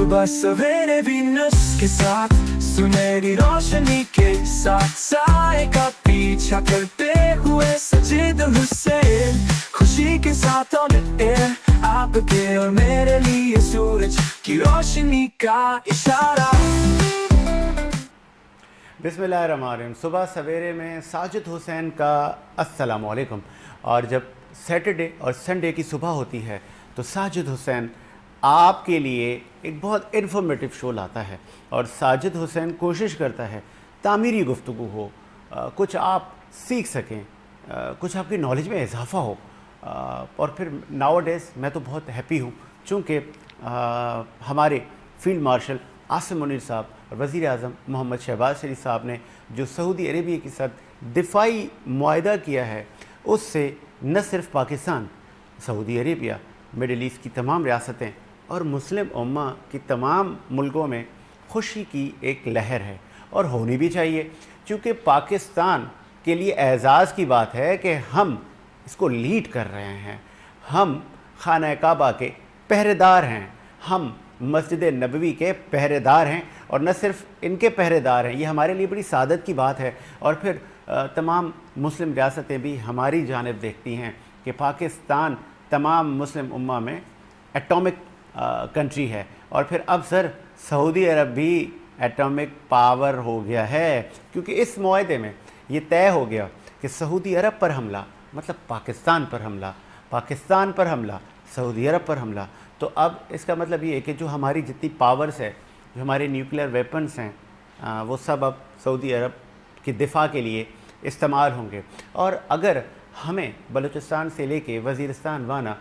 सुबह सवेरे वीनस के साथ सुनहरी रोशनी के साथ साए का पीछा करते हुए सजीद हुसैन खुशी के साथ ऑन एयर आपके और मेरे लिए सूरज की रोशनी का इशारा। बिस्मिल्लाहिर्रहमानिर्रहीम। सुबह सवेरे में साजिद हुसैन का अस्सलामु अलैकुम। और जब सैटरडे और संडे की सुबह होती है तो साजिद हुसैन आपके लिए एक बहुत इन्फॉर्मेटिव शो लाता है और साजिद हुसैन कोशिश करता है तामीरी गुफ्तगू हो, कुछ आप सीख सकें, कुछ आपकी नॉलेज में इजाफा हो। और फिर नाउअडेज़ मैं तो बहुत हैप्पी हूँ चूँकि हमारे फील्ड मार्शल आसिम मुनीर साहब और वज़ीर आज़म मोहम्मद शहबाज शरीफ साहब ने जो सऊदी अरेबिया के साथ दिफाई मुआहदा किया है उससे न सिर्फ Pakistan, Saudi Arabia, middle east की तमाम रियासतें और मुस्लिम उम्मा की तमाम मुल्कों में खुशी की एक लहर है और होनी भी चाहिए, क्योंकि पाकिस्तान के लिए एज़ाज़ की बात है कि हम इसको लीड कर रहे हैं। हम खाना काबा के पहरेदार हैं, हम मस्जिद नबवी के पहरेदार हैं और न सिर्फ इनके पहरेदार हैं, ये हमारे लिए बड़ी सादत की बात है। और फिर तमाम मुस्लिम रियासतें भी हमारी जानिब देखती हैं कि पाकिस्तान तमाम मुस्लिम उम्मा में एटॉमिक कंट्री है और फिर अब सर सऊदी अरब भी एटॉमिक पावर हो गया है, क्योंकि इस मुआहदे में ये तय हो गया कि सऊदी अरब पर हमला मतलब पाकिस्तान पर हमला, पाकिस्तान पर हमला सऊदी अरब पर हमला। तो अब इसका मतलब ये है कि जो हमारी जितनी पावर्स है, जो हमारे न्यूक्लियर वेपन्स हैं, वो सब अब सऊदी अरब के दिफा के लिए इस्तेमाल होंगे। और अगर हमें बलूचिस्तान से लेके वज़ीरिस्तान वाना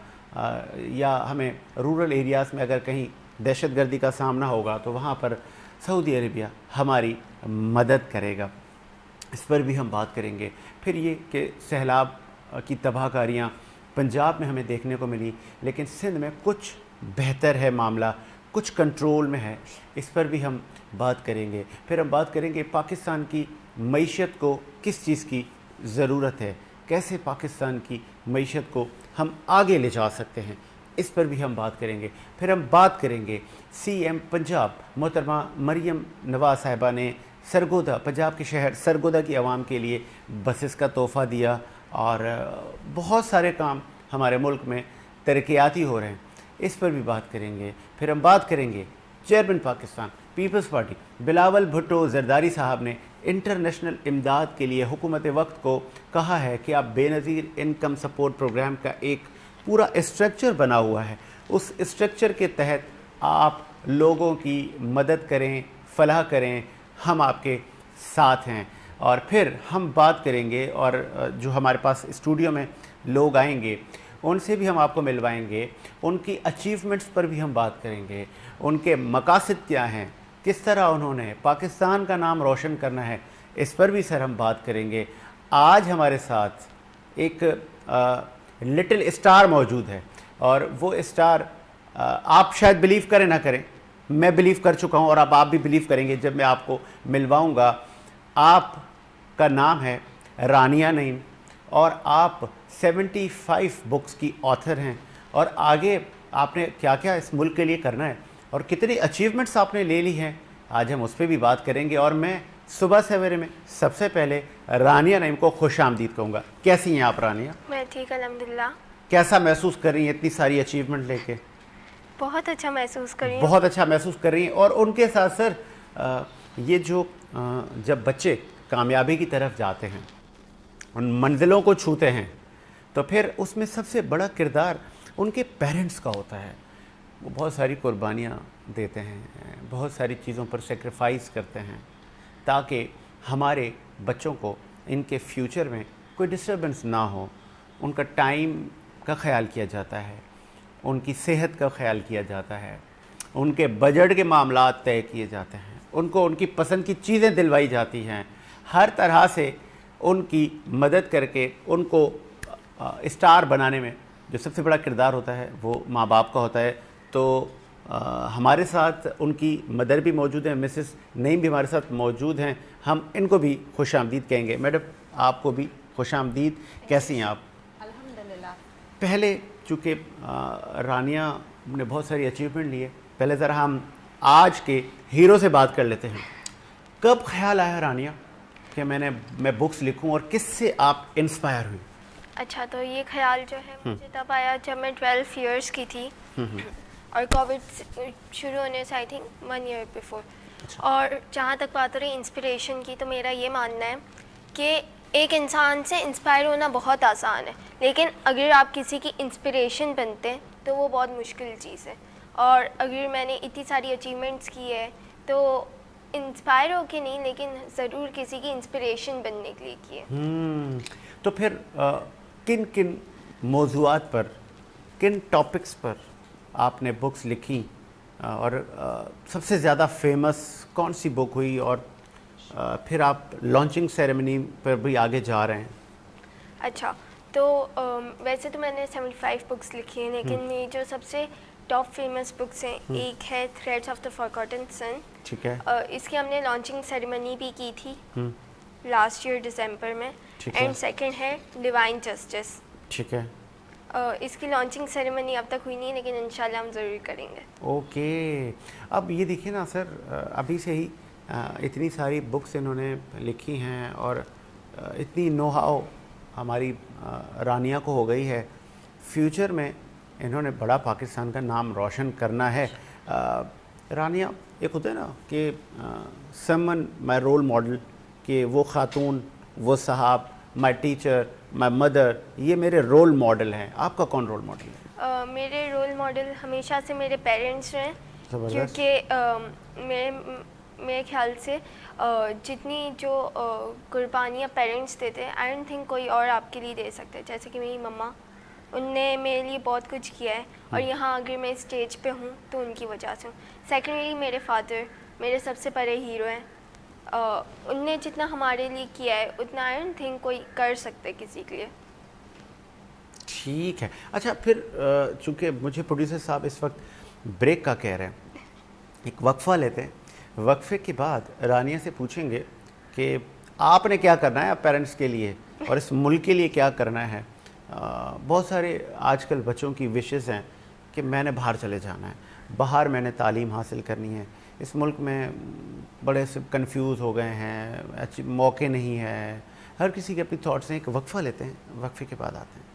या हमें रूरल एरियाज़ में अगर कहीं दहशतगर्दी का सामना होगा तो वहाँ पर सऊदी अरेबिया हमारी मदद करेगा। इस पर भी हम बात करेंगे। फिर ये कि सैलाब की तबाहकारियाँ पंजाब में हमें देखने को मिली, लेकिन सिंध में कुछ बेहतर है मामला, कुछ कंट्रोल में है, इस पर भी हम बात करेंगे। फिर हम बात करेंगे पाकिस्तान की मईशत को किस चीज़ की ज़रूरत है, कैसे पाकिस्तान की मईशत को हम आगे ले जा सकते हैं, इस पर भी हम बात करेंगे। फिर हम बात करेंगे CM पंजाब मोहतरमा मरियम नवाज़ साहिबा ने सरगोदा, पंजाब के शहर सरगोदा की आवाम के लिए बसेस का तोहफ़ा दिया और बहुत सारे काम हमारे मुल्क में तरक्याती हो रहे हैं, इस पर भी बात करेंगे। फिर हम बात करेंगे chairman Pakistan peoples party Bilawal Bhutto Zardari sahab ने इंटरनेशनल इमदाद के लिए हुकूमत वक्त को कहा है कि आप बेनज़ीर इनकम सपोर्ट प्रोग्राम का एक पूरा स्ट्रक्चर बना हुआ है, उस स्ट्रक्चर के तहत आप लोगों की मदद करें, फलाह करें, हम आपके साथ हैं। और फिर हम बात करेंगे और जो हमारे पास स्टूडियो में लोग आएंगे उनसे भी हम आपको मिलवाएंगे, उनकी अचीवमेंट्स पर भी हम बात करेंगे, उनके मकासद क्या हैं, किस तरह उन्होंने पाकिस्तान का नाम रोशन करना है, इस पर भी सर हम बात करेंगे। आज हमारे साथ एक लिटिल स्टार मौजूद है और वो स्टार आप शायद बिलीव करें ना करें, मैं बिलीव कर चुका हूँ और अब आप भी बिलीव करेंगे जब मैं आपको मिलवाऊँगा। आपका नाम है रानिया नईम और आप 75 बुक्स की ऑथर हैं और आगे आपने क्या क्या इस मुल्क के लिए करना है और कितनी अचीवमेंट्स आपने ले ली हैं, आज हम उस पर भी बात करेंगे। और मैं सुबह सवेरे में सबसे पहले रानिया नईम को खुश आमदीद कहूँगा। कैसी हैं आप रानिया? मैं ठीक अल्हम्दुलिल्लाह। कैसा महसूस कर रही हैं इतनी सारी अचीवमेंट लेके? बहुत अच्छा महसूस कर रही हूँ। बहुत अच्छा महसूस कर रही हैं। और उनके साथ सर ये जो जब बच्चे कामयाबी की तरफ जाते हैं, उन मंजिलों को छूते हैं, तो फिर उसमें सबसे बड़ा किरदार उनके पेरेंट्स का होता है। वो बहुत सारी कुर्बानियाँ देते हैं, बहुत सारी चीज़ों पर सेक्रीफाइस करते हैं ताकि हमारे बच्चों को इनके फ्यूचर में कोई डिस्टर्बेंस ना हो। उनका टाइम का ख्याल किया जाता है, उनकी सेहत का ख्याल किया जाता है, उनके बजट के मामलात तय किए जाते हैं, उनको उनकी पसंद की चीज़ें दिलवाई जाती हैं, हर तरह से उनकी मदद करके उनको स्टार बनाने में जो सबसे बड़ा किरदार होता है वो माँ बाप का होता है। तो हमारे साथ उनकी मदर भी मौजूद हैं, मिसेस नईम भी हमारे साथ मौजूद हैं, हम इनको भी खुश आमदीद कहेंगे। मैडम आपको भी खुश आमदीद। कैसी हैं आप? अल्हम्दुलिल्लाह। पहले चूँकि रानिया ने बहुत सारी अचीवमेंट ली है, पहले ज़रा हम आज के हीरो से बात कर लेते हैं। कब ख्याल आया रानिया कि मैं बुक्स लिखूं और किससे आप इंस्पायर हुई? अच्छा, तो ये ख्याल जो है मुझे तब आया जब मैं 12 इयर्स की थी और कोविड शुरू होने से आई थिंक 1 ईयर बिफोर। और जहाँ तक बात हो रही इंस्पिरेशन की, तो मेरा ये मानना है कि एक इंसान से इंस्पायर होना बहुत आसान है, लेकिन अगर आप किसी की इंस्पिरेशन बनते हैं तो वो बहुत मुश्किल चीज़ है। और अगर मैंने इतनी सारी अचीवमेंट्स की है तो इंस्पायर होके नहीं, लेकिन ज़रूर किसी की इंस्पिरेशन बनने के लिए की है। तो फिर किन किन मौज़ूआत पर, किन टॉपिक्स पर आपने बुक्स लिखी और सबसे ज़्यादा फेमस कौन सी बुक हुई, और फिर आप लॉन्चिंग सेरेमनी पर भी आगे जा रहे हैं? अच्छा, तो वैसे तो मैंने 75 बुक्स लिखी हैं, लेकिन मेरी जो सबसे टॉप फेमस बुक्स हैं, एक है थ्रेड्स ऑफ द फॉरगॉटन सन। ठीक है। इसकी हमने लॉन्चिंग सेरेमनी भी की थी लास्ट ईयर दिसंबर में। एंड सेकंड है डिवाइन जस्टिस। ठीक है। इसकी लॉन्चिंग सेरेमनी अब तक हुई नहीं, लेकिन इंशाल्लाह हम ज़रूर करेंगे। ओके। अब ये देखिए ना सर, अभी से ही इतनी सारी बुक्स इन्होंने लिखी हैं और इतनी नो हाउ हमारी रानिया को हो गई है। फ्यूचर में इन्होंने बड़ा पाकिस्तान का नाम रोशन करना है। रानिया, एक होता है ना कि समवन माय रोल मॉडल, कि वो खातून, वो साहब, माय टीचर, माय मदर, ये मेरे रोल मॉडल हैं। आपका कौन रोल मॉडल है? मेरे रोल मॉडल हमेशा से मेरे पेरेंट्स रहे, क्योंकि मेरे ख्याल से जितनी जो कुर्बानियाँ पेरेंट्स देते हैं, आई डोंट थिंक कोई और आपके लिए दे सकते। जैसे कि मेरी मम्मा, उनने मेरे लिए बहुत कुछ किया है, और यहाँ अगर मैं स्टेज पे हूँ तो उनकी वजह से हूँ। सेकेंडली मेरे फादर मेरे सबसे बड़े हीरो हैं। उनने जितना हमारे लिए किया है उतना आई डोंट थिंक कोई कर सकते किसी के लिए। ठीक है। अच्छा, फिर चूँकि मुझे प्रोड्यूसर साहब इस वक्त ब्रेक का कह रहे हैं, एक वक्फ़ा लेते हैं। वक्फ़े के बाद रानिया से पूछेंगे कि आपने क्या करना है पेरेंट्स के लिए और इस मुल्क के लिए क्या करना है। बहुत सारे आजकल बच्चों की विशेस हैं कि मैंने बाहर चले जाना है, बाहर मैंने तालीम हासिल करनी है। इस मुल्क में बड़े से कंफ्यूज हो गए हैं, अच्छे मौके नहीं है, हर किसी के अपनी थॉट्स हैं। एक वक्फ़ा लेते हैं, वक्फ़े के बाद आते हैं।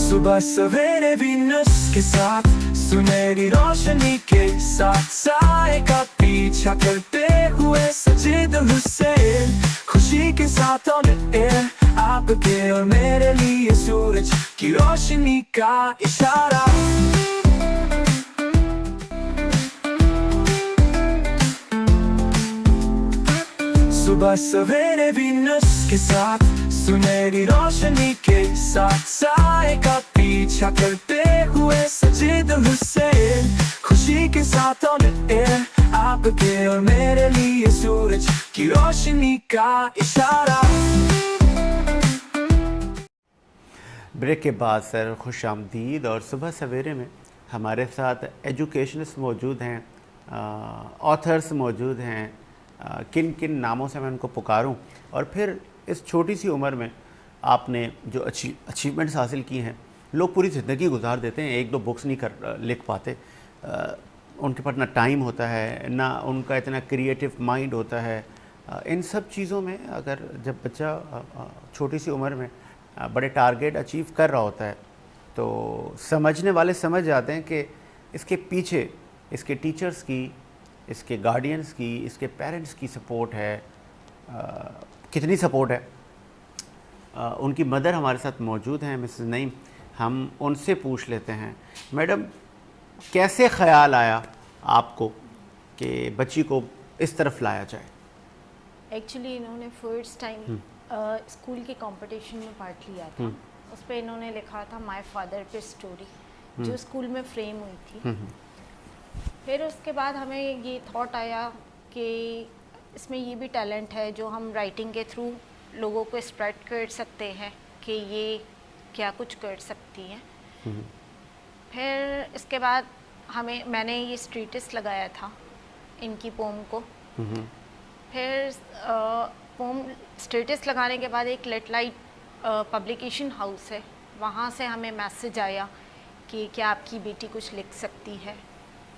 सुबह सवेरे वीनस के साथ, सुनहरी रोशनी के साथ, साए का पीछा करते हुए सजीद हुसैन, खुशी के साथ ऑन एयर, आपके और मेरे लिए सूरज की रोशनी का इशारा। सुबह सवेरे वीनस के साथ, सुनहरी रोशनी के साथ, साए का पीछा करते हुए सजीद हुसैन, खुशी के साथ ऑन एयर, आपके और मेरे लिए सूरज की रोशनी का इशारा। ब्रेक के बाद सर खुश आमदीद। और सुबह सवेरे में हमारे साथ एजुकेशनिस्ट मौजूद हैं, ऑथर्स मौजूद हैं। किन किन नामों से मैं उनको पुकारूं, और फिर इस छोटी सी उम्र में आपने जो अचीवमेंट्स हासिल की हैं। लोग पूरी ज़िंदगी गुजार देते हैं, एक दो बुक्स नहीं लिख पाते। उनके पास ना टाइम होता है, ना उनका इतना क्रिएटिव माइंड होता है। इन सब चीज़ों में अगर जब बच्चा छोटी सी उम्र में बड़े टारगेट अचीव कर रहा होता है, तो समझने वाले समझ जाते हैं कि इसके पीछे इसके टीचर्स की, इसके गार्डियंस की, इसके पेरेंट्स की सपोर्ट है। कितनी सपोर्ट है। उनकी मदर हमारे साथ मौजूद हैं, मिसेस नईम। हम उनसे पूछ लेते हैं, मैडम कैसे ख्याल आया आपको कि बच्ची को इस तरफ लाया जाए? एक्चुअली इन्होंने फर्स्ट टाइम स्कूल के कंपटीशन में पार्ट लिया था। उस पर इन्होंने लिखा था माय फादर पे स्टोरी, जो स्कूल में फ्रेम हुई थी। फिर उसके बाद हमें ये थॉट आया कि इसमें ये भी टैलेंट है जो हम राइटिंग के थ्रू लोगों को स्प्रेड कर सकते हैं कि ये क्या कुछ कर सकती हैं। फिर इसके बाद मैंने ये स्टेटस लगाया था इनकी पोम को। फिर पोम स्टेटस लगाने के बाद एक लेट लाइट पब्लिकेशन हाउस है, वहाँ से हमें मैसेज आया कि क्या आपकी बेटी कुछ लिख सकती है,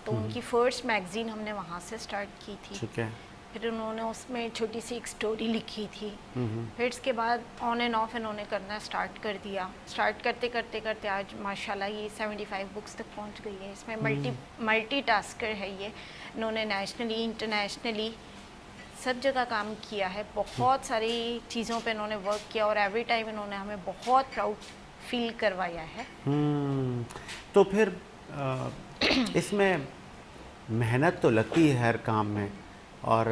तो उनकी फर्स्ट मैगज़ीन हमने वहाँ से स्टार्ट की थी। ठीक है। फिर उन्होंने उसमें छोटी सी एक स्टोरी लिखी थी। फिर इसके बाद ऑन एंड ऑफ इन्होंने करना स्टार्ट कर दिया। स्टार्ट करते करते करते आज माशाल्लाह ये 75 बुक्स तक पहुंच गई है। इसमें मल्टी टास्कर है ये। इन्होंने नेशनली इंटरनेशनली सब जगह काम किया है। बहुत सारी चीज़ों पे इन्होंने वर्क किया और एवरी टाइम इन्होंने हमें बहुत प्राउड फील करवाया है। तो फिर इसमें मेहनत तो लगती है हर काम में, और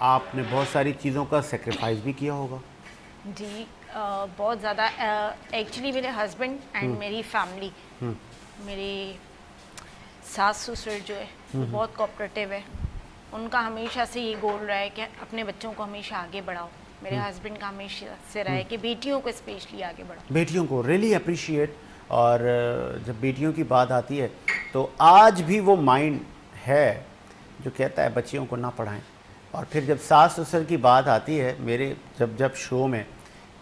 आपने बहुत सारी चीज़ों का सेक्रीफाइस भी किया होगा। जी बहुत ज़्यादा। एक्चुअली मेरे हस्बैंड एंड मेरी फैमिली, मेरे सास ससुर जो है वो बहुत कोऑपरेटिव है। उनका हमेशा से ये गोल रहा है कि अपने बच्चों को हमेशा आगे बढ़ाओ। मेरे हस्बैंड का हमेशा से रहा है कि बेटियों को स्पेशली आगे बढ़ाओ। बेटियों को रियली अप्रिशिएट। और जब बेटियों की बात आती है तो आज भी वो माइंड है जो कहता है बच्चियों को ना पढ़ाएं। और फिर जब सास ससुर की बात आती है मेरे जब शो में,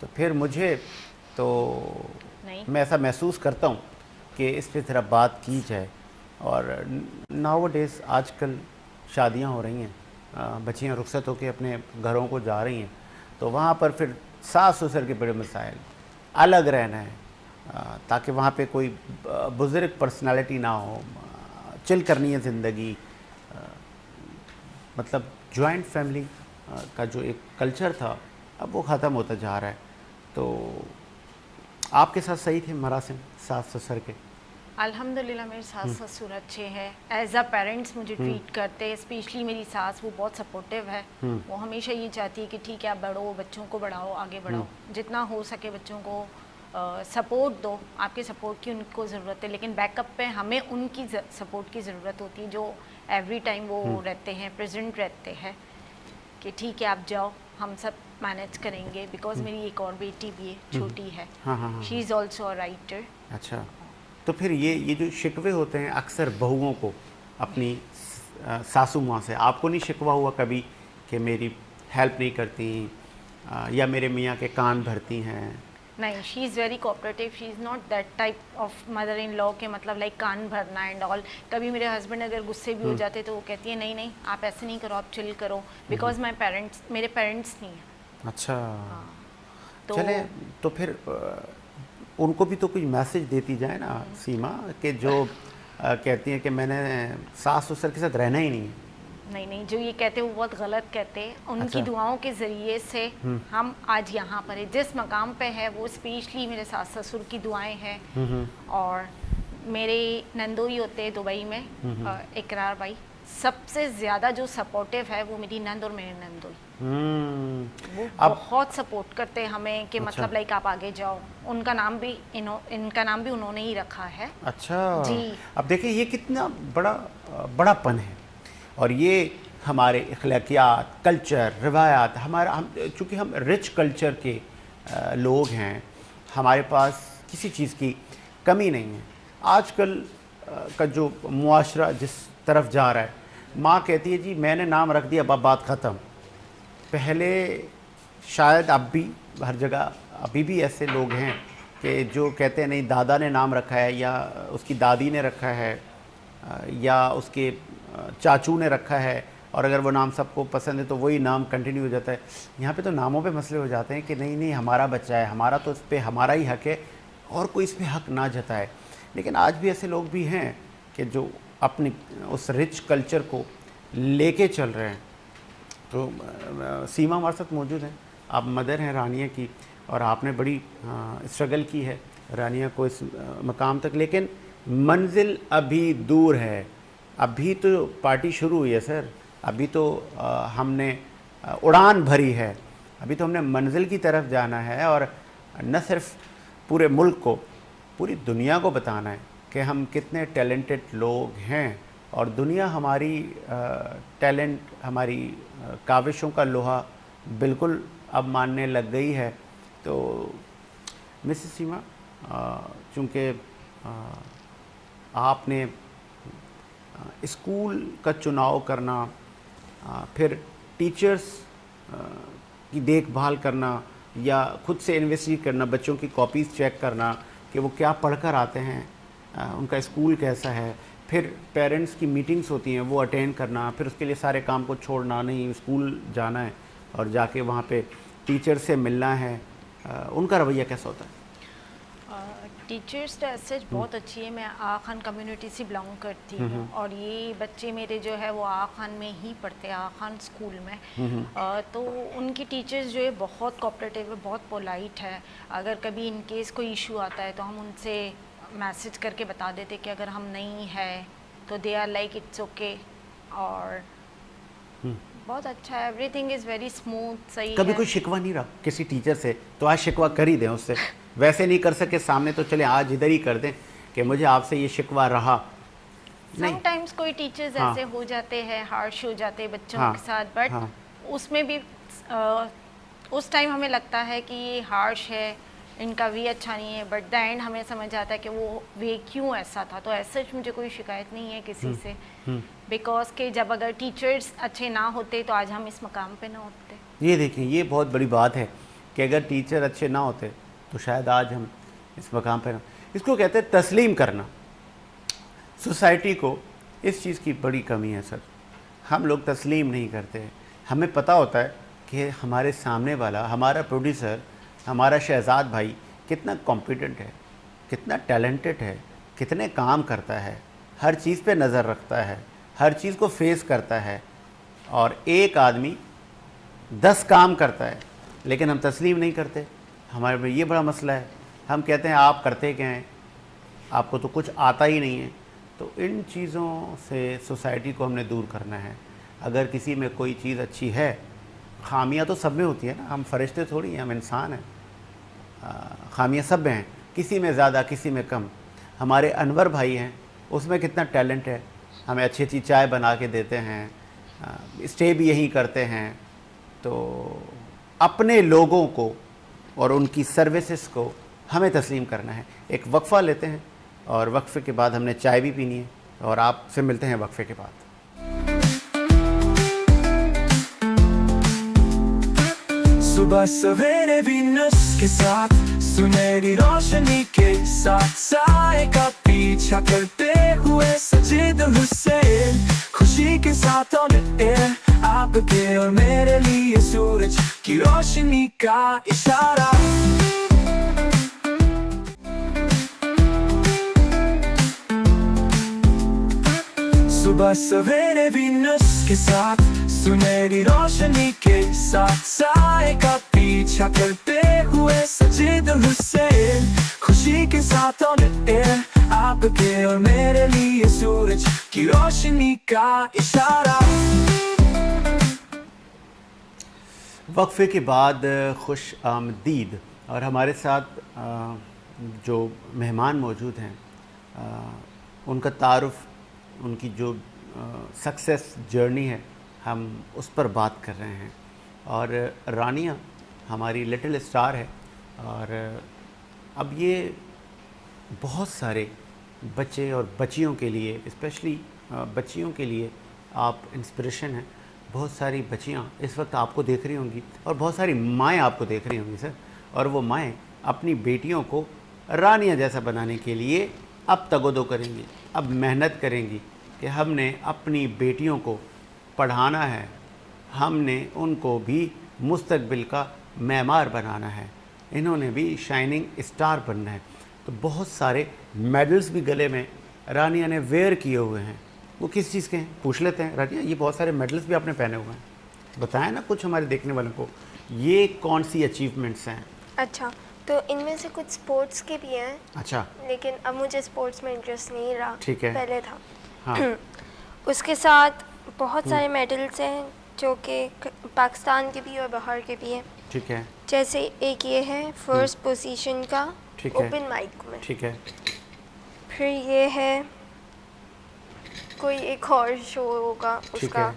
तो फिर मुझे तो मैं ऐसा महसूस करता हूँ कि इस पर ज़रा बात की जाए। और नाउ डेज़ आजकल शादियाँ हो रही हैं, बच्चियाँ रुखसत होकर अपने घरों को जा रही हैं, तो वहाँ पर फिर सास ससुर के बड़े मसाइल, अलग रहना है ताकि वहाँ पे कोई बुज़ुर्ग पर्सनालिटी ना हो, चिल करनी है ज़िंदगी। मतलब जॉइंट फैमिली का जो एक कल्चर था अब वो ख़त्म होता जा रहा है। तो आपके साथ सही थे मरासिम सास ससुर के? अल्हम्दुलिल्लाह मेरे सास ससुर अच्छे हैं। एज अ पेरेंट्स मुझे ट्रीट करते हैं। स्पेशली मेरी सास वो बहुत सपोर्टिव है। वो हमेशा ये चाहती है कि ठीक है आप बढ़ो, बच्चों को बढ़ाओ, आगे बढ़ाओ, जितना हो सके बच्चों को सपोर्ट दो। आपके सपोर्ट की उनको ज़रूरत है, लेकिन बैकअप पे हमें उनकी सपोर्ट की ज़रूरत होती है, जो एवरी टाइम वो रहते हैं, प्रेजेंट रहते हैं कि ठीक है आप जाओ, हम सब मैनेज करेंगे। बिकॉज मेरी एक और बेटी भी है, छोटी है, she is also a writer. अच्छा, तो फिर ये जो शिकवे होते हैं अक्सर बहुओं को अपनी सासू माँ से, आपको नहीं शिकवा हुआ कभी कि मेरी हेल्प नहीं करती या मेरे मियाँ के कान भरती हैं? नहीं, she is very cooperative. She is not that type of mother in law के मतलब लाइक कान भरना एंड ऑल। कभी मेरे हस्बैंड अगर गुस्से भी हो जाते तो वो कहती है नहीं नहीं आप ऐसे नहीं करो, आप चिल करो, बिकॉज मेरे पेरेंट्स नहीं हैं। अच्छा। तो चले, तो फिर उनको भी तो कुछ मैसेज देती जाए ना सीमा, कि जो कहती हैं कि मैंने सास ससुर के साथ रहना ही नहीं है। नहीं, जो ये कहते हैं वो बहुत गलत कहते हैं। उनकी अच्छा। दुआओं के ज़रिए से हम आज यहाँ पर है, जिस मकाम पे है वो स्पेशली मेरे सास ससुर की दुआएं हैं। और मेरे नंदोई होते हैं दुबई में, इकरार भाई, सबसे ज़्यादा जो सपोर्टिव है वो मेरी नंद और मेरे नंदोई। वो बहुत सपोर्ट करते हैं हमें कि मतलब लाइक आप आगे जाओ। इनका नाम भी उन्होंने ही रखा है। अच्छा जी। अब देखिए ये कितना बड़ापन है, और ये हमारे अखलाकियात, कल्चर, रिवायात, चूँकि हम रिच कल्चर के लोग हैं, हमारे पास किसी चीज़ की कमी नहीं है। आजकल का जो मुआशरा जिस तरफ जा रहा है, माँ कहती है जी मैंने नाम रख दिया, अब बात ख़त्म। पहले शायद अब भी हर जगह अभी भी ऐसे लोग हैं कि जो कहते हैं नहीं दादा ने नाम रखा है या उसकी दादी ने रखा है या उसके चाचू ने रखा है, और अगर वो नाम सबको पसंद है तो वही नाम कंटिन्यू हो जाता है। यहाँ पे तो नामों पे मसले हो जाते हैं कि नहीं नहीं हमारा बच्चा है, हमारा तो इस पर हमारा ही हक है और कोई इस पर हक ना जताए। लेकिन आज भी ऐसे लोग भी हैं कि जो अपनी उस रिच कल्चर को लेके चल रहे हैं। तो सीमा हमारे साथ मौजूद हैं, आप मदर हैं रानिया की, और आपने बड़ी स्ट्रगल की है रानिया को इस मकाम तक, लेकिन मंजिल अभी दूर है। अभी तो पार्टी शुरू हुई है सर, अभी तो हमने उड़ान भरी है, अभी तो हमने मंजिल की तरफ जाना है, और न सिर्फ पूरे मुल्क को, पूरी दुनिया को बताना है कि हम कितने टैलेंटेड लोग हैं, और दुनिया हमारी टैलेंट, हमारी काविशों का लोहा बिल्कुल अब मानने लग गई है। तो मिसेस सीमा, चूँकि आपने स्कूल का चुनाव करना, फिर टीचर्स की देखभाल करना या खुद से इन्वेस्टिगेट करना, बच्चों की कॉपीज़ चेक करना कि वो क्या पढ़कर आते हैं, उनका स्कूल कैसा है, फिर पेरेंट्स की मीटिंग्स होती हैं वो अटेंड करना, फिर उसके लिए सारे काम को छोड़ना, नहीं स्कूल जाना है और जाके वहाँ पे टीचर से मिलना है, उनका रवैया कैसा होता है? टीचर्स तो ऐसे बहुत अच्छी है। मैं आगा खान कम्युनिटी से बिलोंग करती हूँ और ये बच्चे मेरे जो है वो आगा खान में ही पढ़ते हैं, आगा खान स्कूल में। तो उनकी टीचर्स जो है बहुत कोऑपरेटिव है, बहुत पोलाइट है। अगर कभी इन केस कोई इशू आता है तो हम उनसे मैसेज करके बता देते कि अगर हम नहीं है तो they are like it's okay. और बहुत अच्छा है, एवरीथिंग इज़ वेरी स्मूथ, सही कभी है। कोई शिकवा नहीं रहा किसी टीचर से? तो आज शिकवा कर ही दें उससे, वैसे नहीं कर सके सामने तो चले आज इधर ही कर दें कि मुझे आपसे ये शिकवा रहा। नहीं, समटाइम्स कोई टीचर्स हाँ। ऐसे हो जाते हैं, हार्श हो जाते हैं बच्चों हाँ, के साथ, बट हाँ। उसमें भी उस टाइम हमें लगता है कि ये हार्श है, इनका वे अच्छा नहीं है, बट द एंड हमें समझ आता है कि वो वे क्यों ऐसा था। तो ऐसा मुझे कोई शिकायत नहीं है किसी से, बिकॉज के जब अगर टीचर्स अच्छे ना होते तो आज हम इस मकाम पे ना होते। ये देखिए ये बहुत बड़ी बात है कि अगर टीचर अच्छे ना होते तो शायद आज हम इस मकाम पर ना। इसको कहते हैं तस्लीम करना। सोसाइटी को इस चीज़ की बड़ी कमी है सर, हम लोग तस्लीम नहीं करते। हमें पता होता है कि हमारे सामने वाला, हमारा प्रोड्यूसर, हमारा शहजाद भाई कितना कॉम्पिटेंट है, कितना टैलेंटेड है, कितने काम करता है, हर चीज़ पे नज़र रखता है, हर चीज़ को फेस करता है। और एक आदमी 10 काम करता है लेकिन हम तस्लीम नहीं करते। हमारे में ये बड़ा मसला है। हम कहते हैं आप करते क्या हैं, आपको तो कुछ आता ही नहीं है। तो इन चीज़ों से सोसाइटी को हमने दूर करना है। अगर किसी में कोई चीज़ अच्छी है, खामियां तो सब में होती है ना, हम फरिश्ते थोड़ी हैं, हम इंसान हैं। खामियां सब में हैं, किसी में ज़्यादा किसी में कम। हमारे अनवर भाई हैं, उसमें कितना टैलेंट है, हमें अच्छी अच्छी चाय बना के देते हैं, स्टे भी यहीं करते हैं। तो अपने लोगों को और उनकी सर्विसेज को हमें तस्लीम करना है। एक वक्फ़ा लेते हैं और वक्फ़े के बाद हमने चाय भी पीनी है और आपसे मिलते हैं वक्फ़े के बाद। सुबह सवेरे वीनस के साथ, सुनहरी रोशनी के साथ, साए का पीछा करते हुए सजीद हुसैन, खुशी के साथ ऑन एयर, आपके और मेरे लिए सूरज की रोशनी का इशारा। सुबह सवेरे वीनस के साथ, सुनहरी रोशनी के साथ, साए का पीछा करते हुए सजीद हुसैन, खुशी के साथ ऑन एयर, आपके और मेरे लिए सूरज की रोशनी का इशारा। वक्फ़े के बाद खुश आमदीद। और हमारे साथ जो मेहमान मौजूद हैं उनका तारुफ, उनकी जो सक्सेस जर्नी है हम उस पर बात कर रहे हैं। और रानिया हमारी लिटिल स्टार है और अब ये बहुत सारे बच्चे और बच्चियों के लिए, स्पेशली बच्चियों के लिए आप इंस्पिरेशन हैं। बहुत सारी बच्चियाँ इस वक्त आपको देख रही होंगी और बहुत सारी माएँ आपको देख रही होंगी सर, और वो माएँ अपनी बेटियों को रानिया जैसा बनाने के लिए अब तगोदो करेंगी, अब मेहनत करेंगी कि हमने अपनी बेटियों को पढ़ाना है, हमने उनको भी मुस्तकबिल का मेमार बनाना है, इन्होंने भी शाइनिंग स्टार बनना है। तो बहुत सारे मेडल्स भी गले में रानिया ने वेयर किए हुए हैं। वो किस चीज़ के हैं पूछ लेते हैं। रानिया, ये बहुत सारे मेडल्स भी आपने पहने हुए हैं, बताएं ना कुछ हमारे देखने वालों को, ये कौन सी अचीवमेंट्स हैं? अच्छा, तो इनमें से कुछ स्पोर्ट्स के भी हैं। अच्छा, लेकिन अब मुझे स्पोर्ट्स में इंटरेस्ट नहीं रहा। ठीक है। पहले था। हाँ। उसके साथ बहुत सारे मेडल्स हैं जो कि पाकिस्तान के भी और बाहर के भी हैं। ठीक है। जैसे एक ये है फर्स्ट पोजीशन का ठीक है। ओपन माइक में। ठीक है। फिर ये है कोई एक और शो होगा ठीक उसका। है।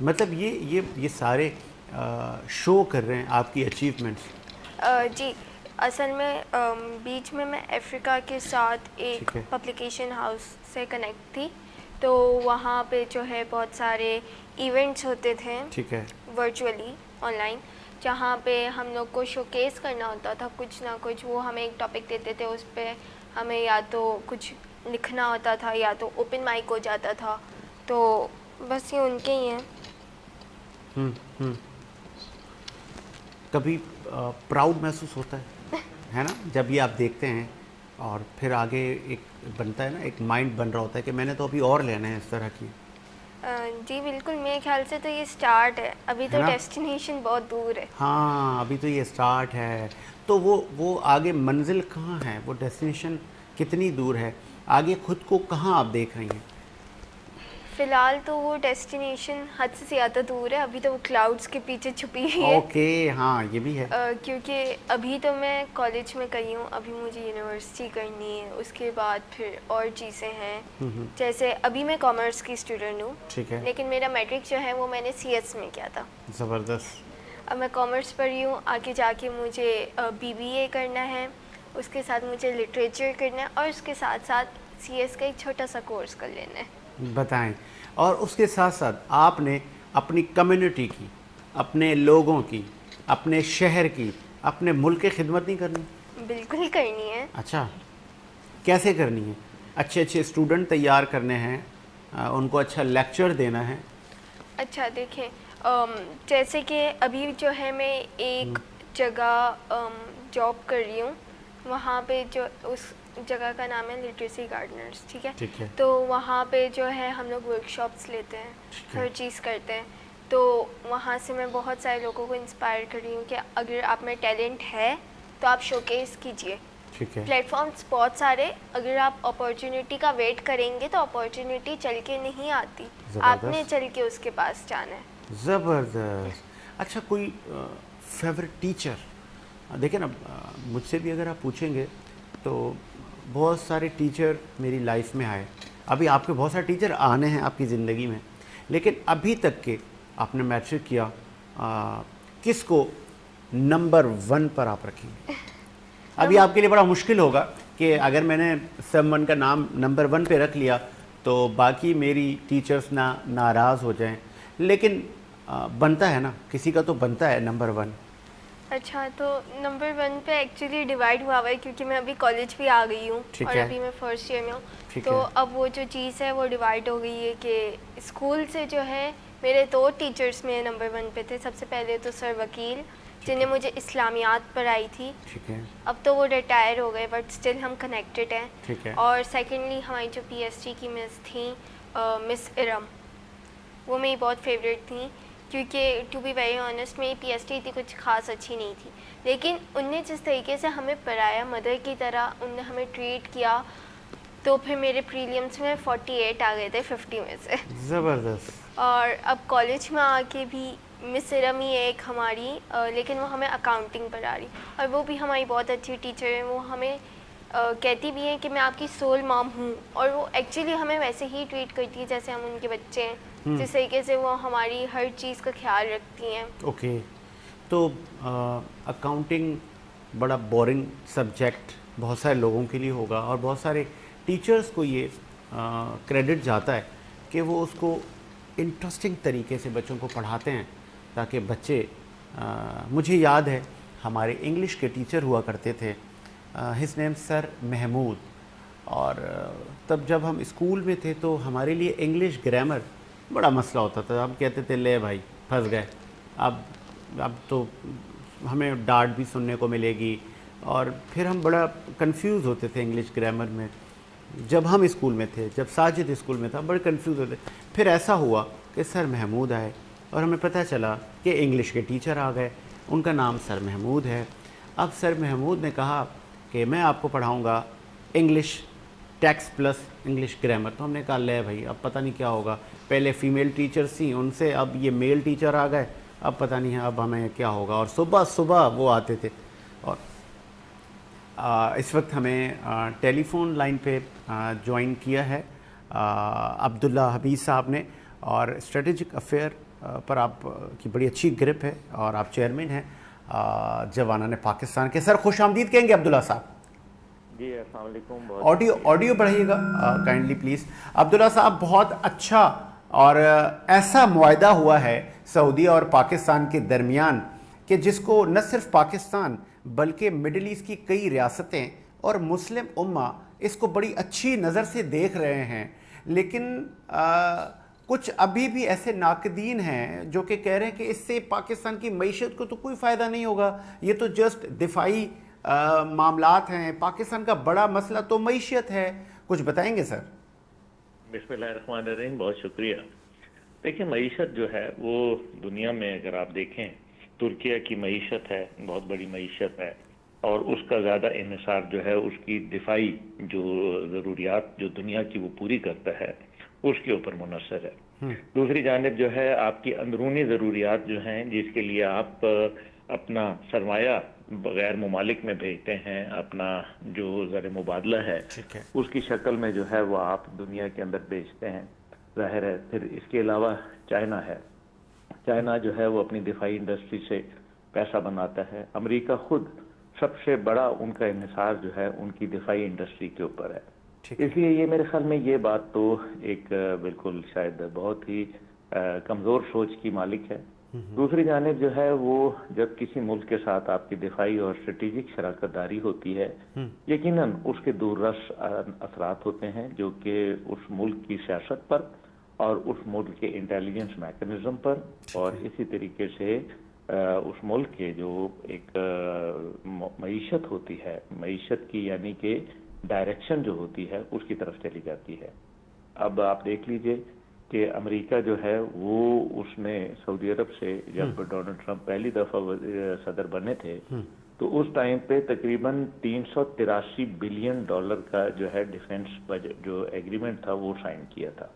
मतलब ये सारे शो कर रहे हैं आपकी अचीवमेंट्स। जी, असल में बीच में मैं अफ्रीका के साथ एक ठीक है। पब्लिकेशन हाउस से कनेक्ट थी, तो वहाँ पे जो है बहुत सारे इवेंट्स होते थे ठीक है। वर्चुअली ऑनलाइन, जहाँ पे हम लोग को शोकेस करना होता था कुछ ना कुछ। वो हमें एक टॉपिक देते थे, उस पे हमें या तो कुछ लिखना होता था या तो ओपन माइक हो जाता था। तो बस ये उनके ही हैं। कभी प्राउड महसूस होता है ना, जब ये आप देखते हैं और फिर आगे एक बनता है ना, एक माइंड बन रहा होता है कि मैंने तो अभी और लेना है इस तरह की। जी बिल्कुल, मेरे ख्याल से तो ये स्टार्ट है, अभी तो है ना? डेस्टिनेशन बहुत दूर है। हाँ, अभी तो ये स्टार्ट है, तो वो आगे मंजिल कहाँ है, वो डेस्टिनेशन कितनी दूर है, आगे खुद को कहाँ आप देख रही हैं? फिलहाल तो वो डेस्टिनेशन हद से ज़्यादा दूर है, अभी तो वो क्लाउड्स के पीछे छुपी हुई है। ओके, हाँ ये भी है। क्योंकि अभी तो मैं कॉलेज में गई हूँ, अभी मुझे यूनिवर्सिटी करनी है, उसके बाद फिर और चीज़ें हैं। जैसे अभी मैं कॉमर्स की स्टूडेंट हूँ, ठीक है। लेकिन मेरा मैट्रिक जो है वो मैंने CS में किया था। ज़बरदस्त। अब मैं कॉमर्स पढ़ी हूँ, आगे जाके मुझे BBA करना है, उसके साथ मुझे लिटरेचर करना है और उसके साथ साथ CS का एक छोटा सा कोर्स कर लेना है। बताएं। और उसके साथ साथ आपने अपनी कम्युनिटी की, अपने लोगों की, अपने शहर की, अपने मुल्क की खिदमत नहीं करनी? बिल्कुल करनी है। अच्छा, कैसे करनी है? अच्छे अच्छे स्टूडेंट तैयार करने हैं, उनको अच्छा लेक्चर देना है। अच्छा देखें, जैसे कि अभी जो है मैं एक जगह जॉब कर रही हूँ, वहाँ पे जो उस जगह का नाम है लिटरेसी गार्डनर्स, ठीक है? ठीक है। तो वहाँ पे जो है हम लोग वर्कशॉप्स लेते हैं, हर चीज़ करते हैं। तो वहाँ से मैं बहुत सारे लोगों को इंस्पायर कर रही हूँ कि अगर आप में टैलेंट है तो आप शोकेस कीजिए। ठीक है। प्लेटफॉर्म्स बहुत सारे, अगर आप अपॉर्चुनिटी का वेट करेंगे तो अपॉर्चुनिटी चल के नहीं आती, आपने चल के उसके पास जाना है। ज़बरदस्त। अच्छा, कोई फेवरेट टीचर? देखिए ना, मुझसे भी अगर आप पूछेंगे तो बहुत सारे टीचर मेरी लाइफ में आए, अभी आपके बहुत सारे टीचर आने हैं आपकी ज़िंदगी में, लेकिन अभी तक के आपने मैट्रिक किया, किसको नंबर 1 पर आप रखेंगे? अभी आपके लिए बड़ा मुश्किल होगा कि अगर मैंने समवन का नाम नंबर 1 पे रख लिया तो बाकी मेरी टीचर्स नाराज़ हो जाएं, लेकिन बनता है ना, किसी का तो बनता है नंबर 1। अच्छा, तो नंबर 1 पे एक्चुअली डिवाइड हुआ है, क्योंकि मैं अभी कॉलेज भी आ गई हूँ और अभी मैं फर्स्ट ईयर में हूँ। तो अब वो जो चीज़ है वो डिवाइड हो गई है कि स्कूल से जो है मेरे 2 टीचर्स में नंबर 1 पे थे। सबसे पहले तो सर वकील, जिन्हें मुझे इस्लामियात पढ़ाई थी। ठीक है। अब तो वो रिटायर हो गए, बट स्टिल हम कनेक्टेड हैं। ठीक है। और सेकेंडली हमारी जो PSG की मिस थी, मिस इरम, वो मेरी बहुत फेवरेट थी, क्योंकि टू बी वेरी ऑनेस्ट मेरी PSG इतनी कुछ खास अच्छी नहीं थी, लेकिन उनने जिस तरीके से हमें पढ़ाया, मदर की तरह उनने हमें ट्रीट किया, तो फिर मेरे प्रीलिम्स में 48 आ गए थे 50 में से। ज़बरदस्त। और अब कॉलेज में आके भी मिस इरम ही एक हमारी, लेकिन वो हमें अकाउंटिंग पढ़ा रही, और वो भी हमारी बहुत अच्छी टीचर है। वो हमें कहती भी हैं कि मैं आपकी सोल मॉम हूँ, और वो एक्चुअली हमें वैसे ही ट्रीट करती है जैसे हम उनके बच्चे हैं। जिस तरीके से वो हमारी हर चीज़ का ख्याल रखती हैं। ओके, तो अकाउंटिंग बड़ा बोरिंग सब्जेक्ट बहुत सारे लोगों के लिए होगा, और बहुत सारे टीचर्स को ये क्रेडिट जाता है कि वो उसको इंटरेस्टिंग तरीके से बच्चों को पढ़ाते हैं, ताकि बच्चे मुझे याद है हमारे इंग्लिश के टीचर हुआ करते थे, हिज नेम सर महमूद, और तब जब हम स्कूल में थे तो हमारे लिए इंग्लिश ग्रामर बड़ा मसला होता था। हम कहते थे ले भाई फंस गए, अब तो हमें डांट भी सुनने को मिलेगी, और फिर हम बड़ा कंफ्यूज होते थे इंग्लिश ग्रामर में। जब हम स्कूल में थे, जब साजिद स्कूल में था, बड़े कंफ्यूज होते। फिर ऐसा हुआ कि सर महमूद आए और हमें पता चला कि इंग्लिश के टीचर आ गए, उनका नाम सर महमूद है। अब सर महमूद ने कहा कि मैं आपको पढ़ाऊँगा English text plus English grammar. तो हमने कहा ले भाई अब पता नहीं क्या होगा, पहले फ़ीमेल टीचर्स थी उनसे, अब ये मेल टीचर आ गए, अब पता नहीं है अब हमें क्या होगा। और सुबह सुबह वो आते थे, और इस वक्त हमें टेलीफोन लाइन पे ज्वाइन किया है अब्दुल्ला हबीब साहब ने, और स्ट्रेटेजिक अफेयर पर आप की बड़ी अच्छी ग्रिप है, और आप चेयरमैन हैं जवानाने पाकिस्तान के। सर खुश आमदीद कहेंगे अब्दुल्ला साहब। जी अस्सलाम वालेकुम। ऑडियो बढ़ाइएगा काइंडली प्लीज़। अब्दुल्ला साहब, बहुत अच्छा और ऐसा मुआहदा हुआ है सऊदी और पाकिस्तान के दरमियान कि जिसको न सिर्फ पाकिस्तान बल्कि मिडिल ईस्ट की कई रियासतें और मुस्लिम उम्मा इसको बड़ी अच्छी नज़र से देख रहे हैं, लेकिन कुछ अभी भी ऐसे नाकदीन हैं जो कि कह रहे हैं कि इससे पाकिस्तान की मईशत को तो कोई फ़ायदा नहीं होगा, ये तो जस्ट दिफाई मामलात हैं, पाकिस्तान का बड़ा मसला तो मईशत है। कुछ बताएंगे सर? बिस्मिल्लाहिर्रहमानिर्रहीम, बहुत शुक्रिया। देखिए, मईशत जो है वो दुनिया में अगर आप देखें, तुर्किया की मईशत है, बहुत बड़ी मईशत है, और उसका ज़्यादा इन्हिसार जो है उसकी दिफाई जो ज़रूरियात जो दुनिया की वो पूरी करता है उसके ऊपर मुनसर है। दूसरी जानिब जो है आपकी अंदरूनी ज़रूरियात जो हैं जिसके लिए आप अपना सरमाया बगैर मुमालिक में भेजते हैं, अपना जो ज़र मुबादला है उसकी शक्ल में जो है वो आप दुनिया के अंदर बेचते हैं, ज़ाहिर है। फिर इसके अलावा चाइना है, चाइना जो है वो अपनी दिफाई इंडस्ट्री से पैसा बनाता है। अमेरिका खुद सबसे बड़ा उनका इन्हिसार जो है उनकी दिफाई इंडस्ट्री के ऊपर है। इसलिए ये मेरे ख्याल में ये बात तो एक बिल्कुल शायद बहुत ही कमज़ोर सोच की मालिक है। दूसरी जानिब जो है वो जब किसी मुल्क के साथ आपकी दिफाई और स्ट्रेटेजिक शराकतदारी होती है, यकीनन उसके दूररस असरात होते हैं जो कि उस मुल्क की सियासत पर और उस मुल्क के इंटेलिजेंस मैकेनिज्म पर और इसी तरीके से उस मुल्क के जो एक मईशत होती है, मईशत की यानी कि डायरेक्शन जो होती है उसकी तरफ चली जाती है। अब आप देख लीजिए कि अमेरिका जो है वो उसने सऊदी अरब से जब डोनाल्ड ट्रंप पहली दफ़ा सदर बने थे तो उस टाइम पे तकरीबन 383 बिलियन डॉलर का जो है डिफेंस बजट जो एग्रीमेंट था वो साइन किया था।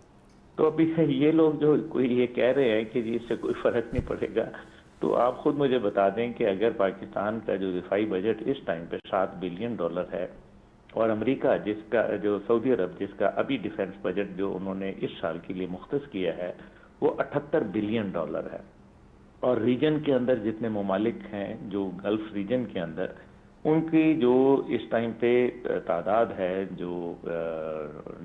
तो अभी ये लोग जो कोई ये कह रहे हैं कि जी इससे कोई फ़र्क नहीं पड़ेगा, तो आप खुद मुझे बता दें कि अगर पाकिस्तान का जो दिफाई बजट इस टाइम पे 7 बिलियन डॉलर है और अमेरिका जिसका जो सऊदी अरब जिसका अभी डिफेंस बजट जो उन्होंने इस साल के लिए मुख्तस किया है वो 78 बिलियन डॉलर है, और रीजन के अंदर जितने ममालिक हैं जो गल्फ रीजन के अंदर उनकी जो इस टाइम पे तादाद है जो